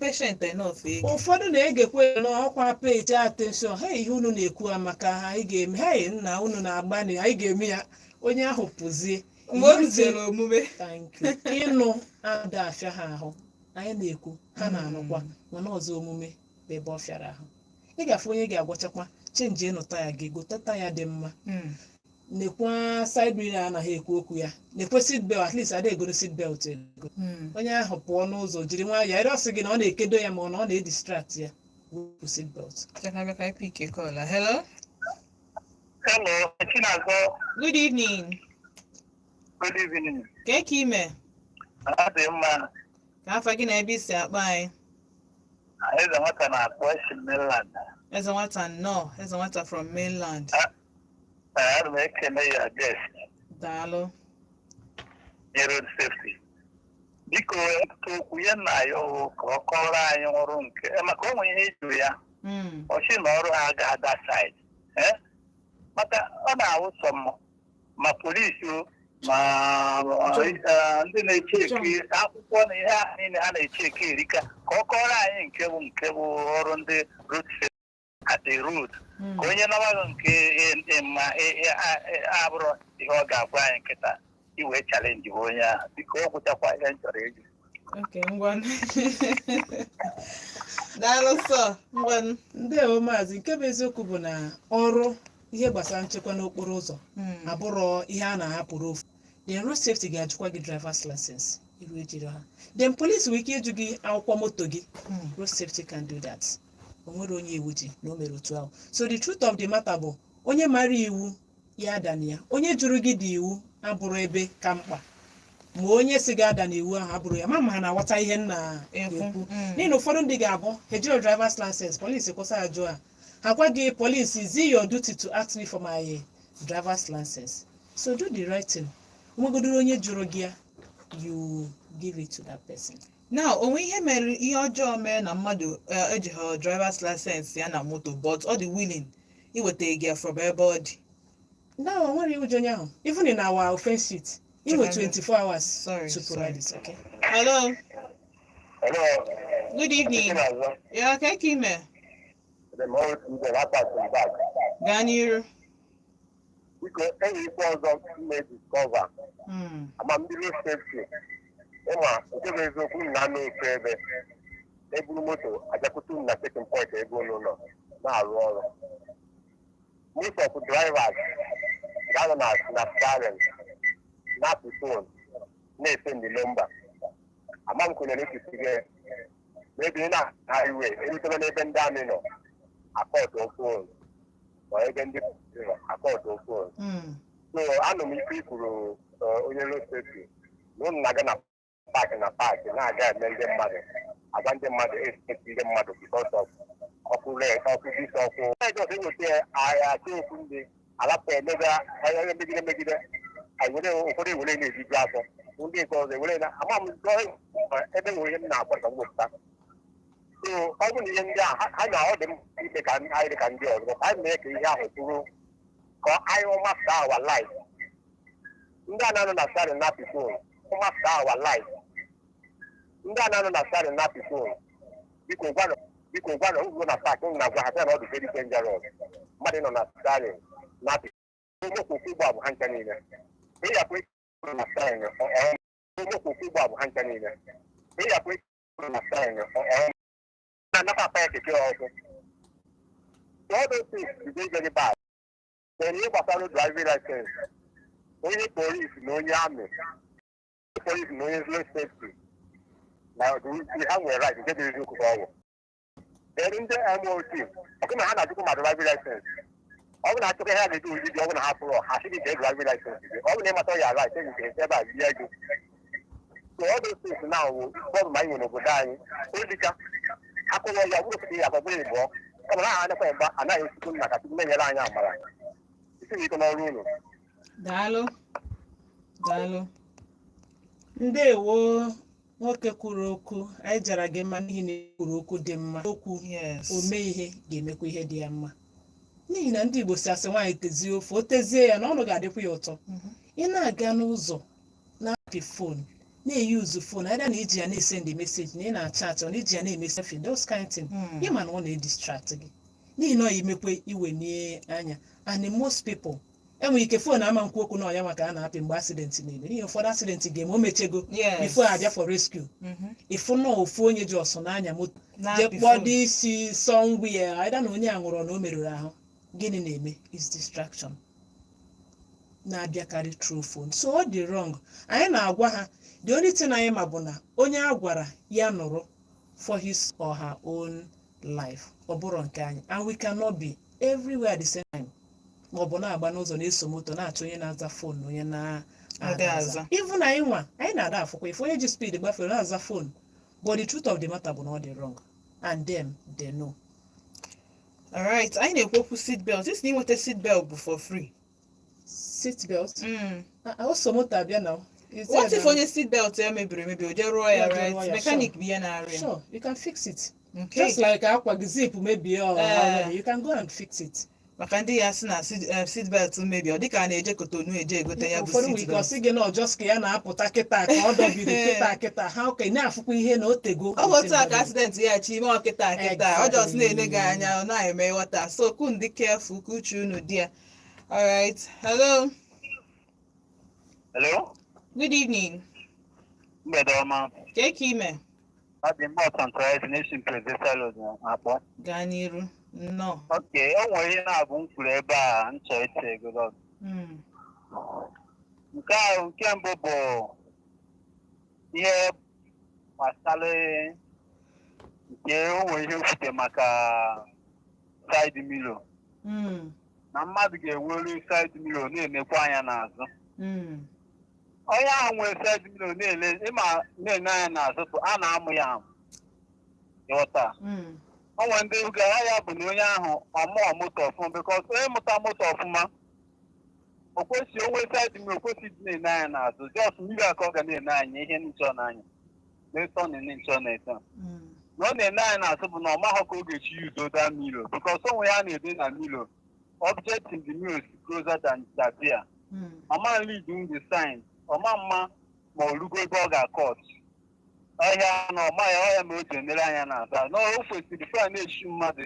Patient enough. Ụfọdụ na-egekwe n'ọkwa pay attention. Hey, ihe unu na-ekwu maka ha anyị ga-eme. Hey, nna unu na-agbani anyị ga-eme ya. Onye ahụ pụzie. Omume. Thank you. Ịnụ ada afịa ha ahụ. Anyị na-ekwu ha na-anụkwa mana ọzọ omume bụ ebe ọ fịara ahụ. Ị ga-afụ onye ga-agwachakwa chenji ịnụta ya ga-egote taya dị mma. Nekwa side mirror anaghị ekwu okwu ya. Nekwe seat belt, at least ada egoro seat belt ego. Onye ahụ pụọ n'ụzọ jiri nwa ya ịrọsị gị na ọ na-ekedo ya ma ọ na-edistract ya. wepụ seatbelt. Can pick a caller? Hello? Hello, Chinazo. Good evening. Good evening. Kekime. Adị mma. Ka afọ gị na ebe isi akpa anyị. Eze nwata na-akpọ esi mainland. Eze nwata no. Eze nwata from mainland. Ana m ekele ya guest. Daalụ. Road safety. Biko okwu ya na ya ka ọ kọrọ anyị ọrụ nke maka o nwere ihe ịjụ ya. Ọ na ọrụ ha ga-ada side. Maka ọ na-awụ sọ ma polisi ma ndị na-echeki akwụkwọ na ihe ahụ niile ha na-echeki erika ka ọ kọrọ anyị nke bụ ọrụ ndị road safety at the road ka onye nawaghị nke ma abụrụ ihe ọ ga-agwa anyị nkịta iwee chalenji bụ onye ahụ biko ọ gwụchakwa ihe m chọrọ ịjụ. Okay, ngwan. Daalụ sọ, ngwan. Ndewo maazị, nke bụ eziokwu bụ na ọrụ ihe gbasara nchekwa n'okporo ụzọ abụrụ ihe a na-ahapụrụ ofu. Then road safety ga-ajụkwa gị driver's license iru ejiri ha. Then police nwere ike ịjụ gị akwụkwọ moto gị. Road safety can do that. O nwere onye iwu ji na o mere otu ahụ. So the truth of the matter bụ onye mara iwu ya adana ya. Onye jụrụ gị dị iwu abụrụ ebe ka mkpa. Ma onye si gị ada n'iwu ahụ abụrụ ya ma ha na-aghọta ihe nna ekwu. N'ihi na ụfọdụ ndị ga-abụ ejiro driver's license polisi kwụsị ajụ ha gwa gị polisi is it your duty to ask me for my driver's license. So do the right thing. Onwegodoro onye jụrụ gị ya you give it to that person. Now, onwe ihe mere ihe ọjọọ mere na mmadụ ejighị driver's license ya na moto but ọ dị willing iweta gị from ebe ọ dị. Now, o nwere ụjọ onye ahụ. Even in our offense sheet, you have 24 hours to provide it. Okay. Hello. Hello. Good evening. Yeah, Kekime. Gaa n'iru. Biko enyi ikpe ọzọ na-ediscover amambido safety ịma nke bụ eziokwu na n'ofe ebe eburu moto ajakwute na checking point ebe ụlọ nọ na-arụ ọrụ. Most of drivers ga-anọ na steering na-apụ phone na-efe ndị nọmba ama m kwenyere echichi gị maybe na highway erutebe n'ebe ndị amị nọ akọtụ phone ma ebe ndị akọtụ phone. So anụ m ife ikwuru onye road safety na ụnụ na-aga na paakị na-aga eme ndị mmadụ agwa ndị mmadụ eseti ndị mmadụ because of ọkụ dis ọkụ ejọs enweta achị okwu ndị alapụ emebe anya megide anyị were ụfọdụ ewere na-ejiju afọ ndị nke ọzọ ewere na ama m ebe nwere ihe m na-akwa ka m wepụta. So ọ bụ na ihe ndị a ha na ọ dị m ime ka anyị dị ka ndị ọzọ anyị mee ka ihe ahụ bụrụ ka anyị masta awa life. Ndị a na-anọ na stadium na-apị fon masta awa life. Ndị a na-anọ na stadium na-apị fon biko gwanụ ugbo na paakị m na-agwa ha na ọ dị very dangerous. Mmadụ nọ na stadium na-apị ụmụkwụkwụ ụgbọ bụ ha ncha niile. Ịyapụ na stadium ụmụkwụkwụ ụgbọ bụ ha ncha niile. Ịyapụ na stadium na-anata apa ya keke ọzọ. All those things is very bad. Then ihe gbasara driving license onye polisi na onye amị polisi na onye road safety na ha nwere right nke dị eziokwu ka ọgwụ. Then ndị MOT ọkụ na ha na-ajụkwu ma driving license ọ bụ na achọkọ ihe a ga-eji ozi dị ọ bụ na ha pụrụ ha sị gị jee driving license gị ọ bụ na ịmata ya right enyi nke ebe a bie gị. So all those things na awụ bọọlụ ma anyị nwere n'obodo anyị odika akụrụ ya bụrụ sị ya abụọ ịbụọ ọ bụ na ha anakwa mgba anaghị esikwu nna ka tupu na-enyere anyị amara isi ike n'ọrụ ụlọ. Daalụ. Daalụ. Ndewo nwoke kwuru okwu anyị jara gị mma n'ihi na kwuru okwu dị mma okwu ome ihe ga-emekwa ihe dị ya mma n'ihi na ndị Igbo si asị nwaanyị tezie ofe o tezie ya na ọnụ ga-adịkwa ya ụtọ. Ị na-aga n'ụzọ na-apị fon na-eyi uzu fon ada na iji ya na-ese ndị meseji na ị na-acha achọ na iji ya na-eme sefin those kind thing ịma na ọ na-edistract gị n'ihi na ọ ya emekwe iwe nie anya and most people enwere ike fon ama nkwu okwu n'ọnya maka a na-apị mgbe asidenti niile n'ihi ụfọdụ asidenti ga-eme o mechego before abịa for rescue. Ịfụ na ofu onye ji ọsọ n'anya moto jee kpọdo isi somewhere aida na onye a nwụrụ na o merụrụ ahụ gịnị na-eme is distraction na-abịakarị through phone. So ọ dị wrong. Anyị na-agwa ha the only thing anyị ma bụ na onye a gwara ya nụrụ for his or her own life ọ bụrụ nke anyị, and we cannot be everywhere at the same time. Ma ọ bụ na-agba n'ụzọ na-eso moto na-achọ onye na-aza fon onye na-ada aza. Even anyị nwa anyị na-ada afụkwa ife onye ji speed gbafere na-aza fon, but the truth of the matter bụ na ọ dị wrong, and them they know. Alright, anyị na-ekwu okwu seat belt. Isi na inweta seat belt bụ for free. Seat belt? Also moto abịa na. What if onye seat belt ya mebiri emebi o je rụọ ya, right? Mechanic bụ ya na-arụ ya. Sure, you can fix it. Okay. Just like akwa gị zip maybe or you can go and fix it. Maka ndị ya sị na seat belt mebi ọ dịka a na-eje Kotonu eje egote ya bụ ụfọdụ seat nwere ike belt. ọsị gị na just ka ya na-apụta kịta ka ọ dọbiri kịta ha oke na-afụkwa ihe na otego. Ọ bụ otu a ka accident ya chi ime ọkịta ọ just na-ele gị anya ọ na-eme ghọta. So kun dị careful ka uche unu dị ya. Alright, hello. Hello? Good evening. Mgbede ọma. Ka ime? Ọ dị mma ọtọntọrọ nation presidential akpọ. Gaa n'iru. No. Okay, o nwere ihe na-abụ m kwuru ebe a nchọ iti egodo. Nke mbụ bụ ihe gbasara nke o nwere ihe nkwute maka side mirror. Na mmadụ ga-enwere side mirror na-enekwa anya n'azụ. Onye ahụ nwere side mirror na-ene anya n'azụ bụ a na-amụ ya amụ. Ịghọta? O nwere ndị gara ya bụ na onye ahụ ọmụọ moto ọfụma, because onye mụta moto ọfụma o kwesịghị onwe side mirror o kwesịghị dị na-ene anya n'azụ, just mmiri aka ọ ga na-ene anya ihe nchọ n'anya na-eto na-ene nchọ na-eto. Na ọ na-ene anya n'azụ bụ na ọ maghị ka ọ ga-echi yuzo that mirror, because onwe ya na-ede na mirror object in the mirror is closer than it appear. Ọma leading the sign, ọma mma ma ọ rugo ebe ọ ga-akọt ọhịa na ọma ya ọhịa ma o ji enere anya n'azụ. Na o kwesịrị fa na-echi mmadụ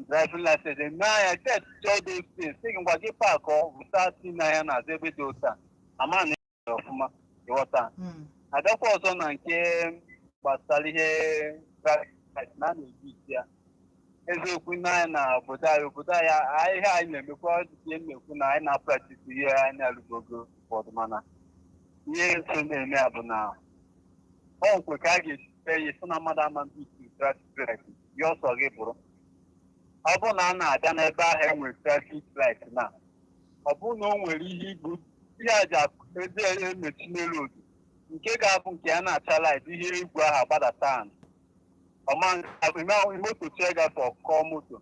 driving license eme anya test all those things sị gị ngwa gị paakị ọbụta si n'anya n'azụ ebe dị ụta ama na ya ọfụma ịghọta. Adakwa ọzọ na nke gbasara ihe na a na-eji isi ya eziokwu n'anya na obodo anyị ihe anyị na-emekwa ọdịdị mmekwu na anyị na-apratisi ihe anyị na-alụgogo ụfọdụ, mana ihe nso na-eme ya bụ na ọ nkwe ka a ga-esite ya isi na mmadụ ama mbitu trafik light ya ọsọ gị bụrụ. Ọ bụrụ na a na-abịa n'ebe ahụ enwere trafik light na ọ bụrụ na o nwere ihe ibu ihe aja ede emechi n'elu odu nke ga-abụ nke ya na-acha light ihe igwe ahụ agbadata moto chie gafe ọkọ moto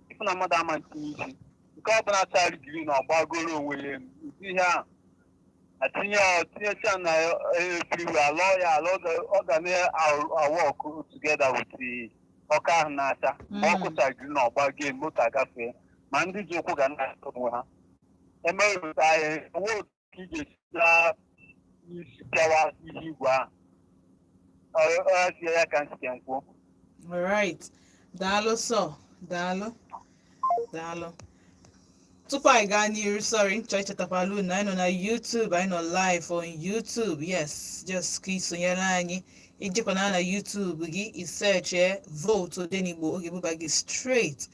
ifu na mmadụ ama ntinye isi nke ọ bụla chara giri na ọgbagoro onwe ya ụdị ihe ahụ tinyecha na efiriwe alọ ya ọ ga na-awọk together with ọka ahụ na-acha ọ kụchagiri na ọgba gị moto agafee ma ndị ji ụkwụ ga na-achọ onwe ha emerụta ahịa onwe otu ka ị ga-esita isi pịawa ihe igwe ahụ ya ka nsike nkwụ. Alright, daalụ sọ, daalụ. Tupu anyị gaa n'iru, sorry, nchọ ichetakwala unu anyị nọ na YouTube, anyị nọ live on YouTube. Yes, just ka isonyere anyị ijikwana na YouTube gị isearch vote Odenigbo oge buba gị straight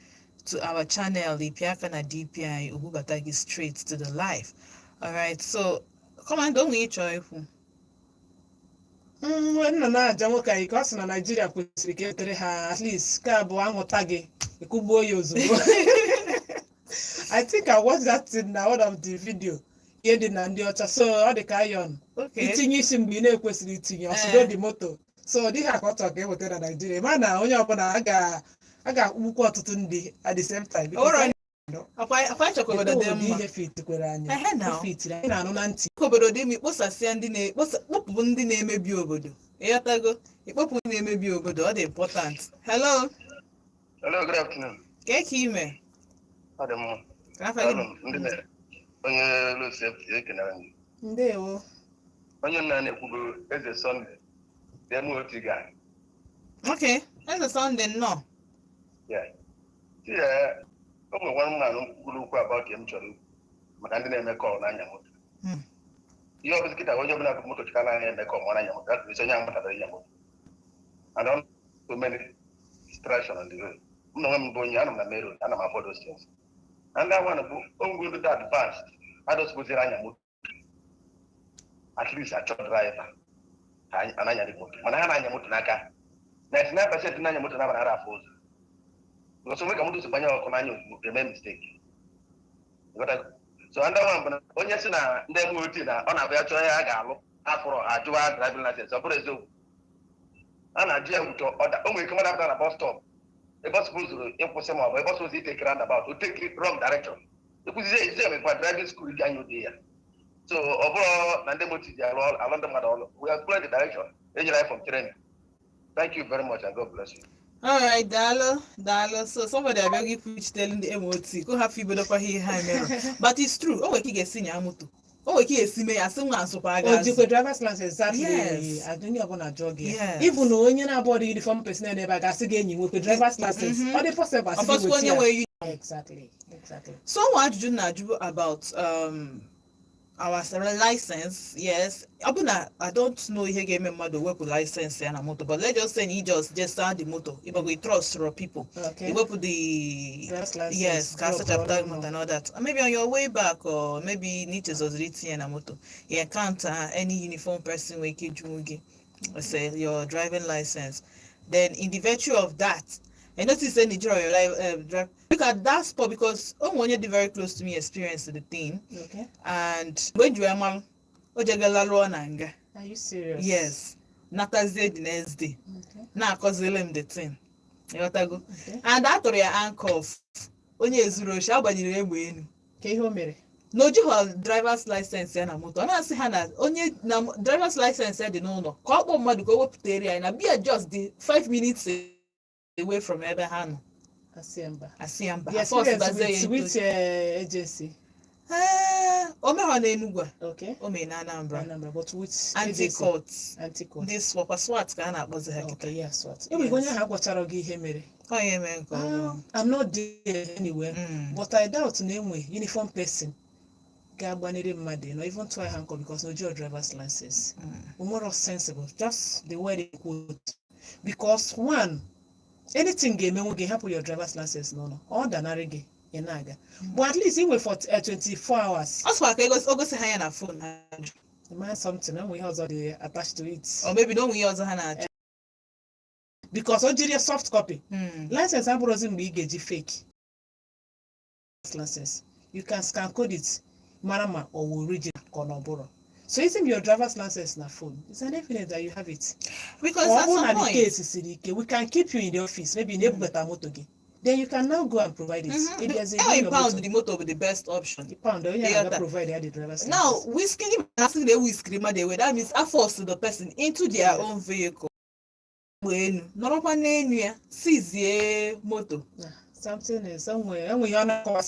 to our channel ịpịa aka na DPI obubata gị straight to the live. Alright, so Command onwe ịchọ ikwu. Nna na-aja nwoke anyị ka ọ sị na Nigeria kwesịrị ka etere ha at least ka abụọ anwụta gị ekwugbuo ya ozugbo. I think I watched that in one of the video ihe dị na ndị ọcha, so ọ dị ka iron itinye isi mgbe ị na-ekwesịrị itinye ọsụdo dị moto, so ọ dịghị aka ọtọ ka eweta na Nigeria ma na onye ọbụla a ga-akpụkwa ọtụtụ ndị at the same time ihe fitikwere anya anyị na-anụ na ntị obodo dị m ikposasịa kpọpụ ndị na-emebi obodo ịghọtago ikpọpụ na-emebi obodo ọ dị important. Hello, good afternoon. Ka ime? Ọ dị mma. Onye Lucy ekenere m. Ndewo. Onye nna na-ekwugo Eze Sunday dem otu ga. Okay, Eze Sunday nnọọ. O nwere nwa mmanụ kwuru okwu abụọ ka m chọrọ maka ndị na-eme kọl n'anya moto. Ihe ọbụla kịta onye ọbụla bụ moto chịka n'anya eme kọl n'anya moto, that is onye ahụ matara ya moto. And on so many distractions on the road. M na onwe m bụ onye ana m na main road, ana m afford those things. And that one bụ onwego dị advanced adọsiboziri anya moto. At least achọ driver ananya dị moto, mana ha na-anya moto n'aka 99% n'anya moto na-abara afọ ụzọ because onwe ka moto si gbanye ọkụ n'anya ozugbo eme mistake so ndị nwa mbụ onye si na ndị MOT na ọ na-abịa chọọ ya a ga-alụ afọrọ ajụwa driving license ọ bụrụ eziokwu a na-ajụ ya ụtọ ọda o nwere ike mmadụ apụta na bus stop ebe ọ sụpụzụrụ ịkwụsị ma ọ bụ ebe ọ sụpụzụ iteke roundabout o take wrong direction ịkwụzizie ezizi emekwa driving school gị anya ụdị ya so ọ bụrụ na ndị MOT ji alụ ndị mmadụ ọlụ we are exploring the direction enyere anyị from training. Thank you very much and God bless you. All right, Dalo. So somebody I beg you preach telling the MOT go have people for here high but it's true. Oh, we get senior moto. Oh, we get see me as soon as super guys. Oh, you driver's license exactly. Yes. I don't know jog here. Yes. Even when you're not body uniform person never gas again you with driver's license. Or the possible exactly. So what do you know about our license? Yes, I don't know if he work with license and a motor, but let's just say he just start the motor. If we trust our people, okay. He work with the license, yes, and all that. Maybe on your way back, or maybe need to and a motor. You encounter any uniform person we say your driving license. Then in the virtue of that, I noticed any drive. Look at that spot because when you're very close to me, experienced the thing. Okay. And when you are mal, are you serious? Yes. Not as the next day. Okay. Now cause them the thing. You got to go. Okay. And that or your ankle. Only is rush. How about you? Okay, home mere. No, you have driver's license and a motor. I'm not saying that only driver's license said no. Call one man to go up the area and be just the 5 minutes away from Eberhan. Asiamba. Yes, which agency? Okay. Anambra. But which anti-court. This SWAT can I was okay, yes, SWAT. I'm not there anywhere, but I doubt anyway. Uniform person. Even try handle because no driver's license. More sensible, just the way they quote. Because one. Anything game will happen your driver's license no ordinary game but at least even for 24 hours. That's why I go say high on a phone. Man something and we also attached to it. Or maybe don't we also have because a soft copy. License doesn't be fake license. You can scan code it, marama or original Konoboro. So isn't your driver's license na phone? It's an evidence that you have it. Because that's the point. Case, we can keep you in the office, maybe in the motor. Then you can now go and provide it. If there's a pound the motor with the best option. The pound, you have to provide the driver's license. Now, asking the whiskey, that means I force the person into their own vehicle. When not one name, seize the motor. Something is somewhere, and we are not but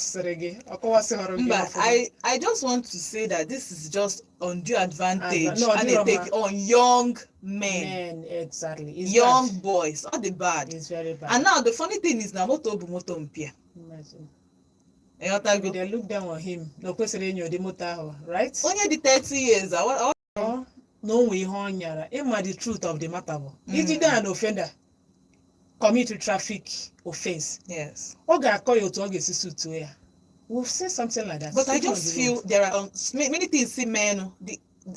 I just want to say that this is just undue advantage and they take on young men. Exactly. It's young bad. Boys, all the bad. It's very bad. And now the funny thing is now moto mpia. Imagine. They look down on him. No question in your motor, right? Only the 30 years. No we honya. Ima the truth of the matter. Is it an offender? Commit traffic offense. Yes. Oga call you to August to wear. We've said something like that. But I just feel there are many things see men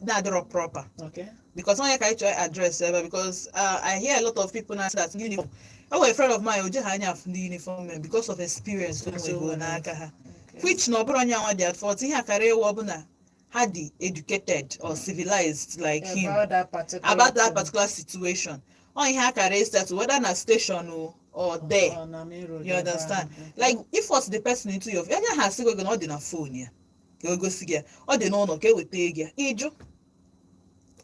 that are proper. Okay. Because when I try to address because I hear a lot of people now that uniform. A friend of mine just hang from the uniform because of experience when we go na which no bronya one at 40 here career wabuna had the educated or civilized like him about that particular situation. On here career status whether na station or there. You understand? Like if what's the person into your any has to go on the phone here. You go see here. Or the no okay with take here. Ijo.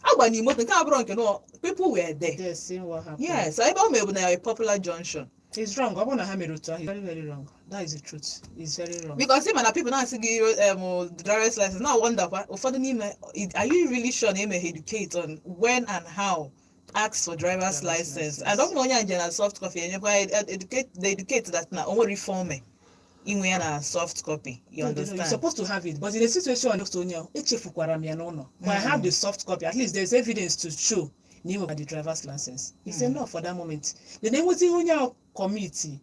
Agbani moto ka abron no people were there. Yes, see what happened. Yes, I don't know a popular junction. It's wrong. Very, very wrong. That is the truth. It's very wrong. Because even people now see driver's license. Now I wonder are you really sure they may educate on when and how ask for driver's license? I don't know general soft copy and educate that now only reform in when a soft copy. You understand? You're supposed to have it, but in a situation I have the soft copy. At least there's evidence to show name of the driver's license. It's enough for that moment. The name was in your committee.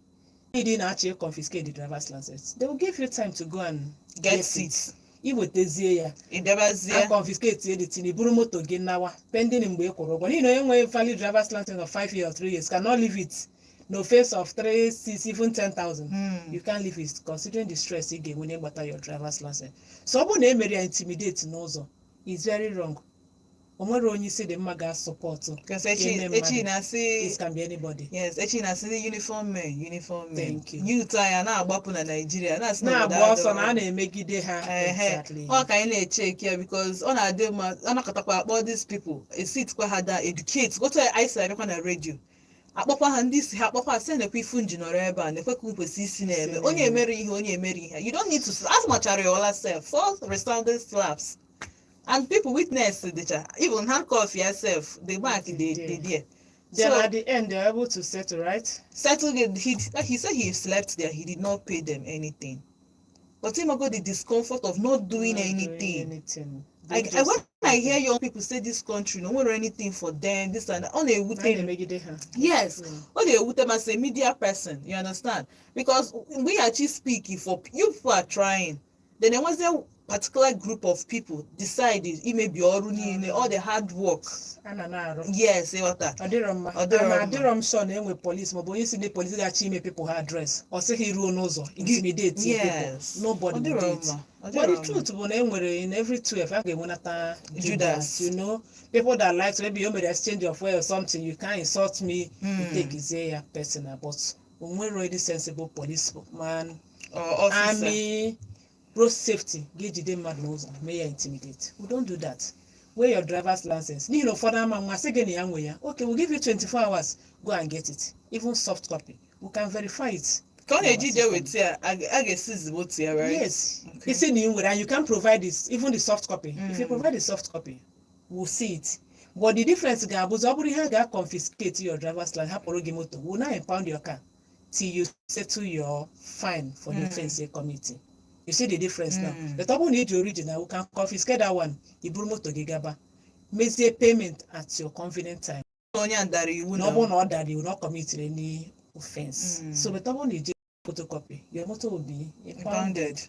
They didn't actually confiscate the driver's license. They will give you time to go and get it. iwetezie ya Idebazie. and confiscate the thing, iburu moto gị nawa pending mgbe ị kwụrụ ụgwọ. N'ihi na onye nwere valid driver's license of 5 years or 3 years cannot leave it no face of 3, 6, even 10,000. You can't leave it considering the stress ị ga-enwe n'ịgbata your driver's license. So ọ bụrụ na emere ya intimidate n'ụzọ, is very wrong. O nwere onye isi dị mma ga-support. Because echi na-asị It can be anybody. yes, echi na-asị uniform men. Thank you. Youth anyị na-agbapụ na Nigeria na-asị Na-agba ọsọ na a na-emegide ha. Exactly. Ọ ka anyị na-echeki ya because ọ na-adị mma ọ nakọtakwa akpọ these people esitkwa ha da educate goto anyị si abịakwa na redio akpọkwa ha ndị isi ha akpọkwa asị na-ekwe ifu njinọrọ ebe a na-ekwe ka kwesị isi na-eme onye emere ihe you don't need to as much as your self for resounding slaps and people witness the even handcuff yourself the mark they there. Then So at the end they're able to settle, right? settled it. He said he slept there. He did not pay them anything. But him got the discomfort of not doing anything. When I hear young people say this country no one do anything for them, this and that, on a yes, on a with them as a media person, you understand? Because we actually speak if you people are trying, then there was a particular group of people decided it may be all the hard work. Yes, Adirom son enwe police maọbụ onye si na police ga-achọ ime people ha address ọ sị ha iruo n'ụzọ intimidate people. Nobody will do it. But the truth bụ na enwere in every 12 a ga-enwenata Judas, you know, people that like maybe you made exchange of way or something, you can't insult me, you take it ya personal, but when really sensible policeman or army road safety ga-ejide mmadụ n'ụzọ mee ya intimidate. We don't do that. Wear your driver's license. You know, for that man, okay, we'll give you 24 hours. Go and get it. Even soft copy. We can verify it. Can you do with I guess this is what here, right? Yes. Okay. It's in you and you can provide this, even the soft copy. If you provide the soft copy, we'll see it. But the difference is that confiscate your driver's license, will not impound your car till you settle your fine for the offense committee. You see the difference now. The top need the original, we can confiscate that one. Ibrumo to Gigaba. Make a payment at your convenient time. No one that you will not commit any offense. So the top need photocopy. Your motor will be impounded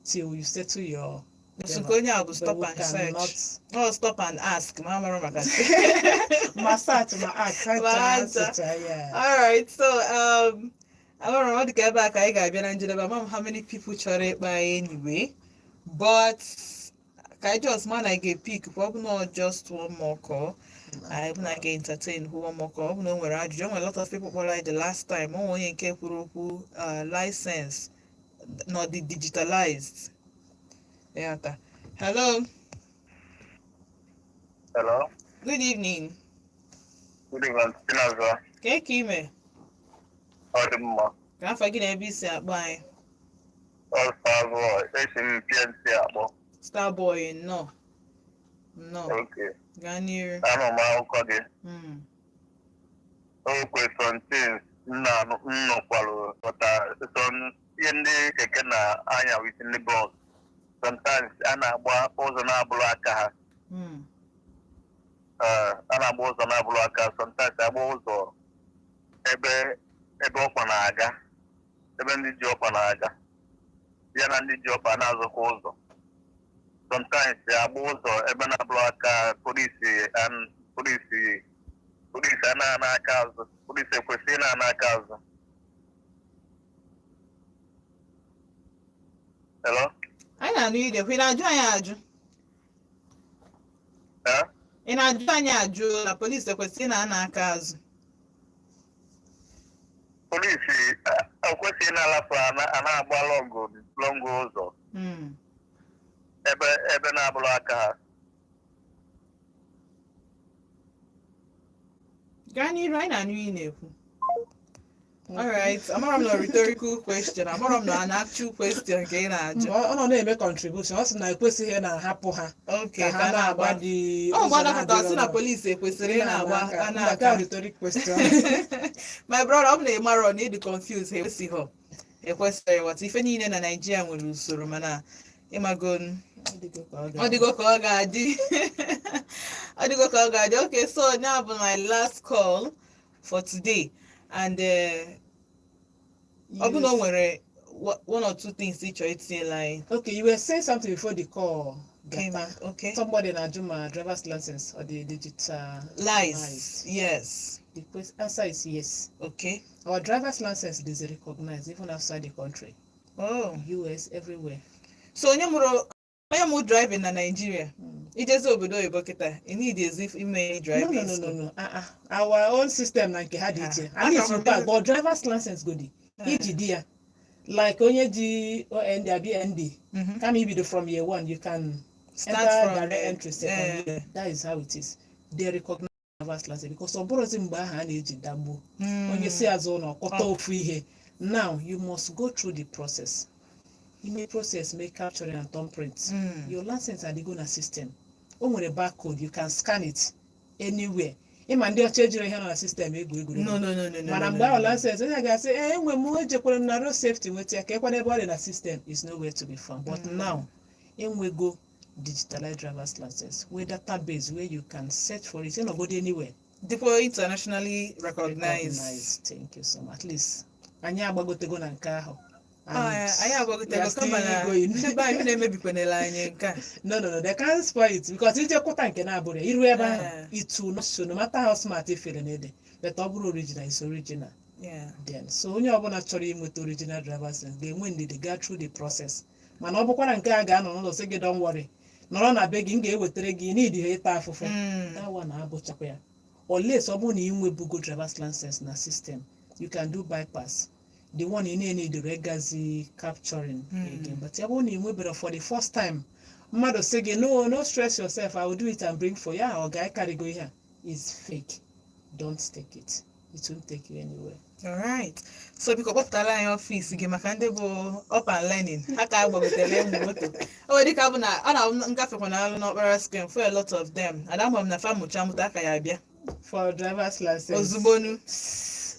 till you settle your. So Konya will stop and search. Oh, stop and ask. Mama All right. So I don't know what to get back. I got how many people try it by anyway, but I just man I get pick probably not just one more call. I even like entertain who one more call. No, where I joined a lot of people like the last time. Oh, you can license, not the digitalized. Yeah. Hello. Hello. Good evening. Good evening. Okay, Kime. Ka afọ gị na-ebe isi akpọ anyị? Starboy nnọọ. Gaa n'iru. Anọ m akụkọ gị. O kwesịrị nnọkwalụ pụta ihe ndị keke na-anya wisi ndị bọs. Sometimes a na-agba ụzọ na-abụrụ aka ha. A na-agba ụzọ na-abụrụ aka. Sometimes agba ụzọ ebe ọkpa na-aga, ebe ndị ji ọkpa na-aga, ya na ndị ji ọkpa na-azụkwa ụzọ. Sometimes agba ụzọ ebe na-abụrụ aka polisi anaghị n'aka azụ, polisi ekwesịghị na n'aka azụ. Hello? Anyị na-anụ ide, ị na-ajụ anyị ajụ? Ị na-ajụ anyị ajụ na polisi ekwesịghị na n'aka azụ? Polisi ekwesịghị na-alapụ a na-agba lọngụ ụzọ ebe na-abụrụ aka ha. Gaa n'iru, anyị na-anụ ị na-ekwu. All right, amara m na rhetorical question, amara m na an actual question ka ị na-ajụ. Ọ nọ na-eme contribution, ọ sị na ekwesịghị na-ahapụ ha ka ha na-agba dị ụzọ gbadakọta sị na polisi ekwesịrị na-agba aka rhetoric question. My brother, ọ bụ na ị mara na ị dị confused ha ekwesịghị ịghọta ife niile na Nigeria nwere usoro mana ịmago ọ dịgo ka ọ ga-adị. Ọ dịgo ka ọ ga-adị. Okay, so now bụ my last call for today and ọ bụ na o nwere one or two things each or it's line Okay, you were saying something before the call. came in. Gata. Okay. Somebody in Ajuma driver's license or the digital Lies. Yes. The answer is yes. Okay. Our driver's license is recognized even outside the country. Oh. US, everywhere. So onye mụ driving na Nigeria. Ijezi obodo oyibo kịta, you need as if ime driving school. No. Our own system na nke ha dị iche. At least you pass, but driver's license go dị. Iji dị ya. Like onye ji OND abi ND. Come ibido from year one, you can Start enter from direct entry second year. That is how it is. They recognize driver's license because some bụrụzi mgbe ahụ a na-eji dagbo. Onye si azụ ụlọ kọta ofu ihe. Now you must go through the process. You may process, make capturing and thumbprints. Your license are go na system. O nwere barcode, you can scan it anywhere. Ịma ndị ọcha ejiri ihe nọ na system egwu. No. Mana mgbe ahụ license, onye ga-asị, enwe m ejekwara na road safety nweta ya ka ekwana ebe ọ dị na system is nowhere to be found. But now, enwego digitalized driver's license with database where you can search for it. You don't go anywhere. Deploy internationally recognized. Thank you so much. At least, anyị agbagotego na nke ahụ. Anyị agbagotego kama na ndị be anyị na-emebikwanela anyị nke a. No, they can't spoil it because ije kwụta nke na-abụrụ iru ebe ahụ it will not show no matter how smart if you're in but ọ bụrụ original is original. Then so onye ọbụla chọrọ inweta original driver's license ga-enwe ndidi ga through the process. Mana ọ bụkwara nke a ga-anọ n'ụlọ sị gị don't worry. Nọrọ na be gị m ga-ewetara gị n'idi ha ịta afụfụ. That one na-abụchakwa ya. Unless ọ bụrụ na ị nwebugo driver's license na system, you can do bypass. The one you need the legacy capturing again. But you only remember for the first time. Mother say, no stress yourself. I will do it and bring for you. Or guy carry go here. It's fake. Don't take it. It won't take you anywhere. All right. So because what tala in office, you makande bo up and learning. Haka bo tele moto. Oh, di kabuna. Ana ngafe kona no Frsc for a lot of them. Adam am na famu chamu taka ya bia. For driver's license. Ozubonu.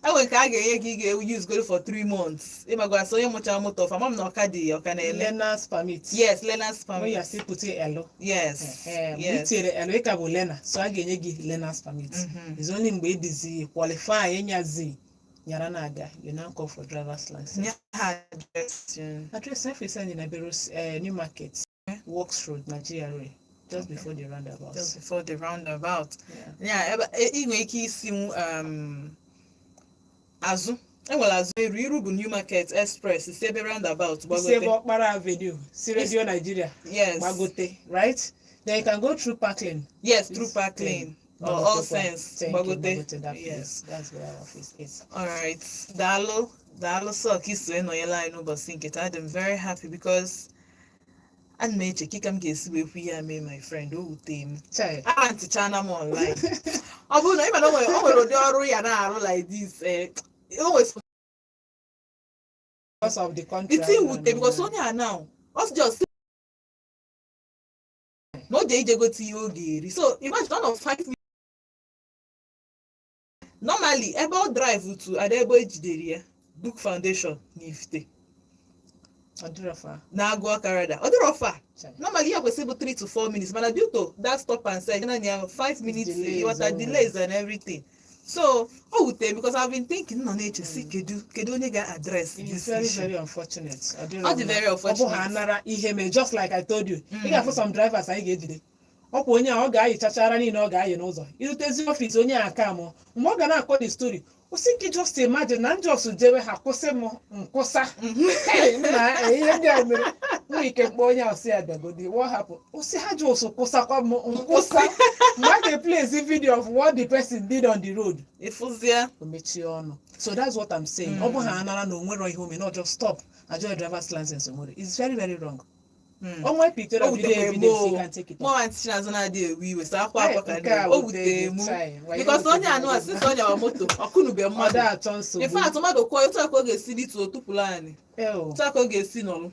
I went to use go for 3 months. If I go so you much motor for mom no kadi or can learner's permit. Yes, learner's permit. When you still putting elo. Yes. Yes. Elo e ka bo learner. So I get learner's permit. It's only mgbe dizi qualify enya z. Nyara na aga. You now call for driver's license. Address. Address if you send in a New Market. Works Road, Nigeria Way. Just before the roundabout. Just before the roundabout. Yeah, inwe ike isi Azu. Well, as Riru New Market Express, it's a roundabout. Save Okpara Avenue, Radio Nigeria. Yes. Bagote, right? Then you can go through Parkland. Yes, through Parkland. Or all sense. Bagote. Yes. That's where our office is. All right. Dalo so kiss no yela no but think it. I'm very happy because and me check I'm guess we me my friend who team. I want to channel more online. I will not even know like this. Always because of the country. It's in with because Sonia now. Us just no day they go to you. So imagine none of 5 minutes. Normally, about drive to Adebo Ejidere, Book Foundation, Nifte. Odorofa. Na go Canada. Odorofa. Normally, you have 3 to 4 minutes, but due to that stop and say, you have 5 minutes, what are delays and everything. So, because I've been thinking, no, nature, see, kedu nigga address. It's very unfortunate. Very unfortunate. Just like I told you. You got for some drivers I get today. Onye ọ ga-ayi chachara ni na ọ ga-ayi n'ụzọ irutezi ọfịs onye aka mụ mgbe ọ ga na-akọ the story osi just imagine na njọs jebe ha kwụsị m nkwụsa na ihe ndị a mere nwee ike mkpọ onye ọsị ya bịagodi what happened osi ha jos kwụsakwa m nkwụsa ma dey play the video of what the person did on the road ifuzia mechie ọnụ. So that's what I'm saying. Ọ bụ ha anara na onwere ihe ome not just stop enjoy driver's license onwere. It's very very wrong. On my picture of video evidence you can take it. More anti na dey we say akwa ka o wute mu because onye anu asị onye moto okunu be mmadụ atọ nso. In fact mmadụ kwọ otu aka ọ ga-esi dị to otupụla anyị. Otu aka ọ ga-esi n'ọrụ.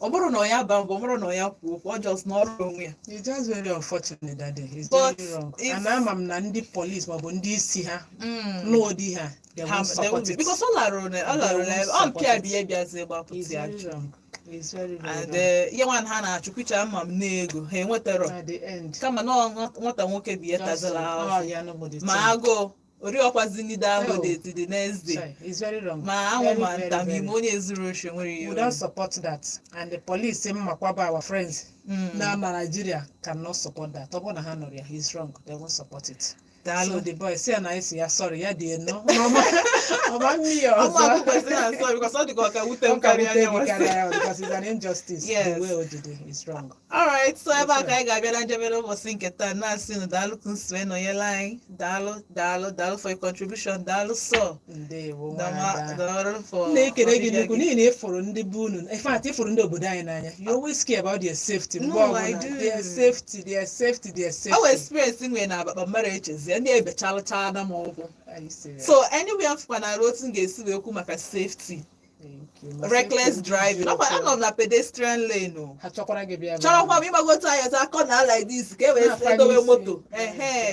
Ọ bụrụ na ya ba mbọ, ọ bụrụ na ya kwuo ọ just n'ọrụ onwe ya. It's just very unfortunate that day. It's very wrong. And I'm na ndị police ma ọ bụ ndị isi ha no di ha they will support it because all around pia bia say gbapụta ya. It's very and ihe nwan ha na-achụkwicha mma m n'ego ha enwetara at the end kama na nwata nwoke bi etazala ahụ ma agụ oriọkwazi nide ahụ Oh. date the next day Chai, it's very wrong. ma anwụ Very, ma very, nta ma very. ime onye zuru oshi nwere We ihe don't support that. And the police in Makwaba, our friends, now Nigeria cannot support that. Top on a hand, he's wrong. They won't support it. So the boy say and I say, yeah, sorry, yeah, dear, no. Mama me also. because all the go wute m karịa anya wasị. Because it's an injustice. Yes. The way we did it is wrong. Alright, so ebe a ka anyị ga-abịa na njebere ụbọchị nke taa na-asị unu daalụ kunsuwe nọnyela anyị daalụ for your contribution daalụ sọ Ndewo daalụ for na-ekele gị nnukwu n'ihi na ịfụrụ ndị bụ unu in fact ịfụrụ ndị obodo anyị n'anya you always care about their safety No, I do. their safety our experience nwere na abakpa mmadụ echezie ndị ebechalụchaa na m ụkwụ Are you serious? so anywhere mfụkwa na otu m ga-esi wee kwu maka safety Thank you. reckless driving anọ m na pedestrian lane o ha chọkwara gị bịa chọrọkwa m ịgbagote anya ọzọ akọ na like this ka e wee Na-afanye edowe isi. moto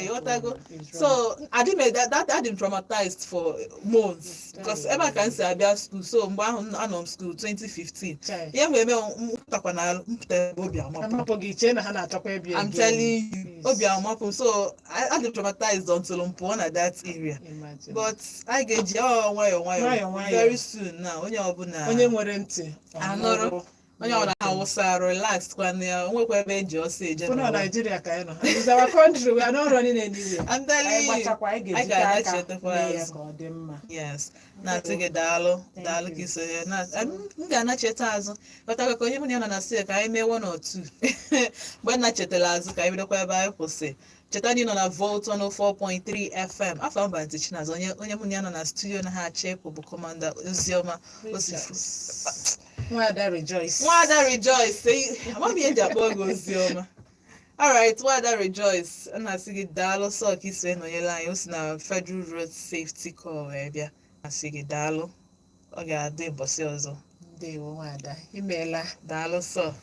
ịghọtago so adịm traumatized for months because ebe a ka m si abịa school so mgbe ahụ anọ m school 2015 Chai. ihe mgbe eme mpụtakwa na mpụta obi amapụ amapụ gị chee na ha na-achọkwa ịbịa I'm again. telling you obi amapụ so adịm traumatized until m pụọ na that area Imagine. but anyị ga-eji nwayọọ Nwayọọ. very soon na onye ọbụla onye nwere ntị anụrụ onye ọbụla awụsa relax kwana ya onwekwa ebe eji ọsọ eje Fụnụ n'ụwa. Nigeria ka anyị nọ. It's our country. We are not running anywhere. I'm telling Anyị you, gbachakwa anyị I ga-ejide ga aka na-echetakwa mee ya azụ. ka ọ dị mma. Yes, na-asị gị daalụ Thank you. ka iso ya m ga-anacheta azụ ghọtago ka onye mụ na ya nọ na sie ka anyị mee one or two mgbe m nachetara azụ ka anyị bidokwa ebe anyị kwụsị cheta ndị nọ na Volt 104.3 FM afọ mba ntị Chinazụ onye mụ na ya nọ na studio na ha achị ekwu bụ Kọmanda Oziọma Osifu Nwada Rejoice. Nwada Rejoice amaghị ihe eji akpọ gị Oziọma alright Nwada Rejoice a na-asị gị daalụ sọ ka iso nọnyere anyị o si na Federal Road Safety Corps wee bịa asị gị daalụ ọ ga-adị ụbọchị ọzọ Ndewo nwada. Imeela. daalụ sọ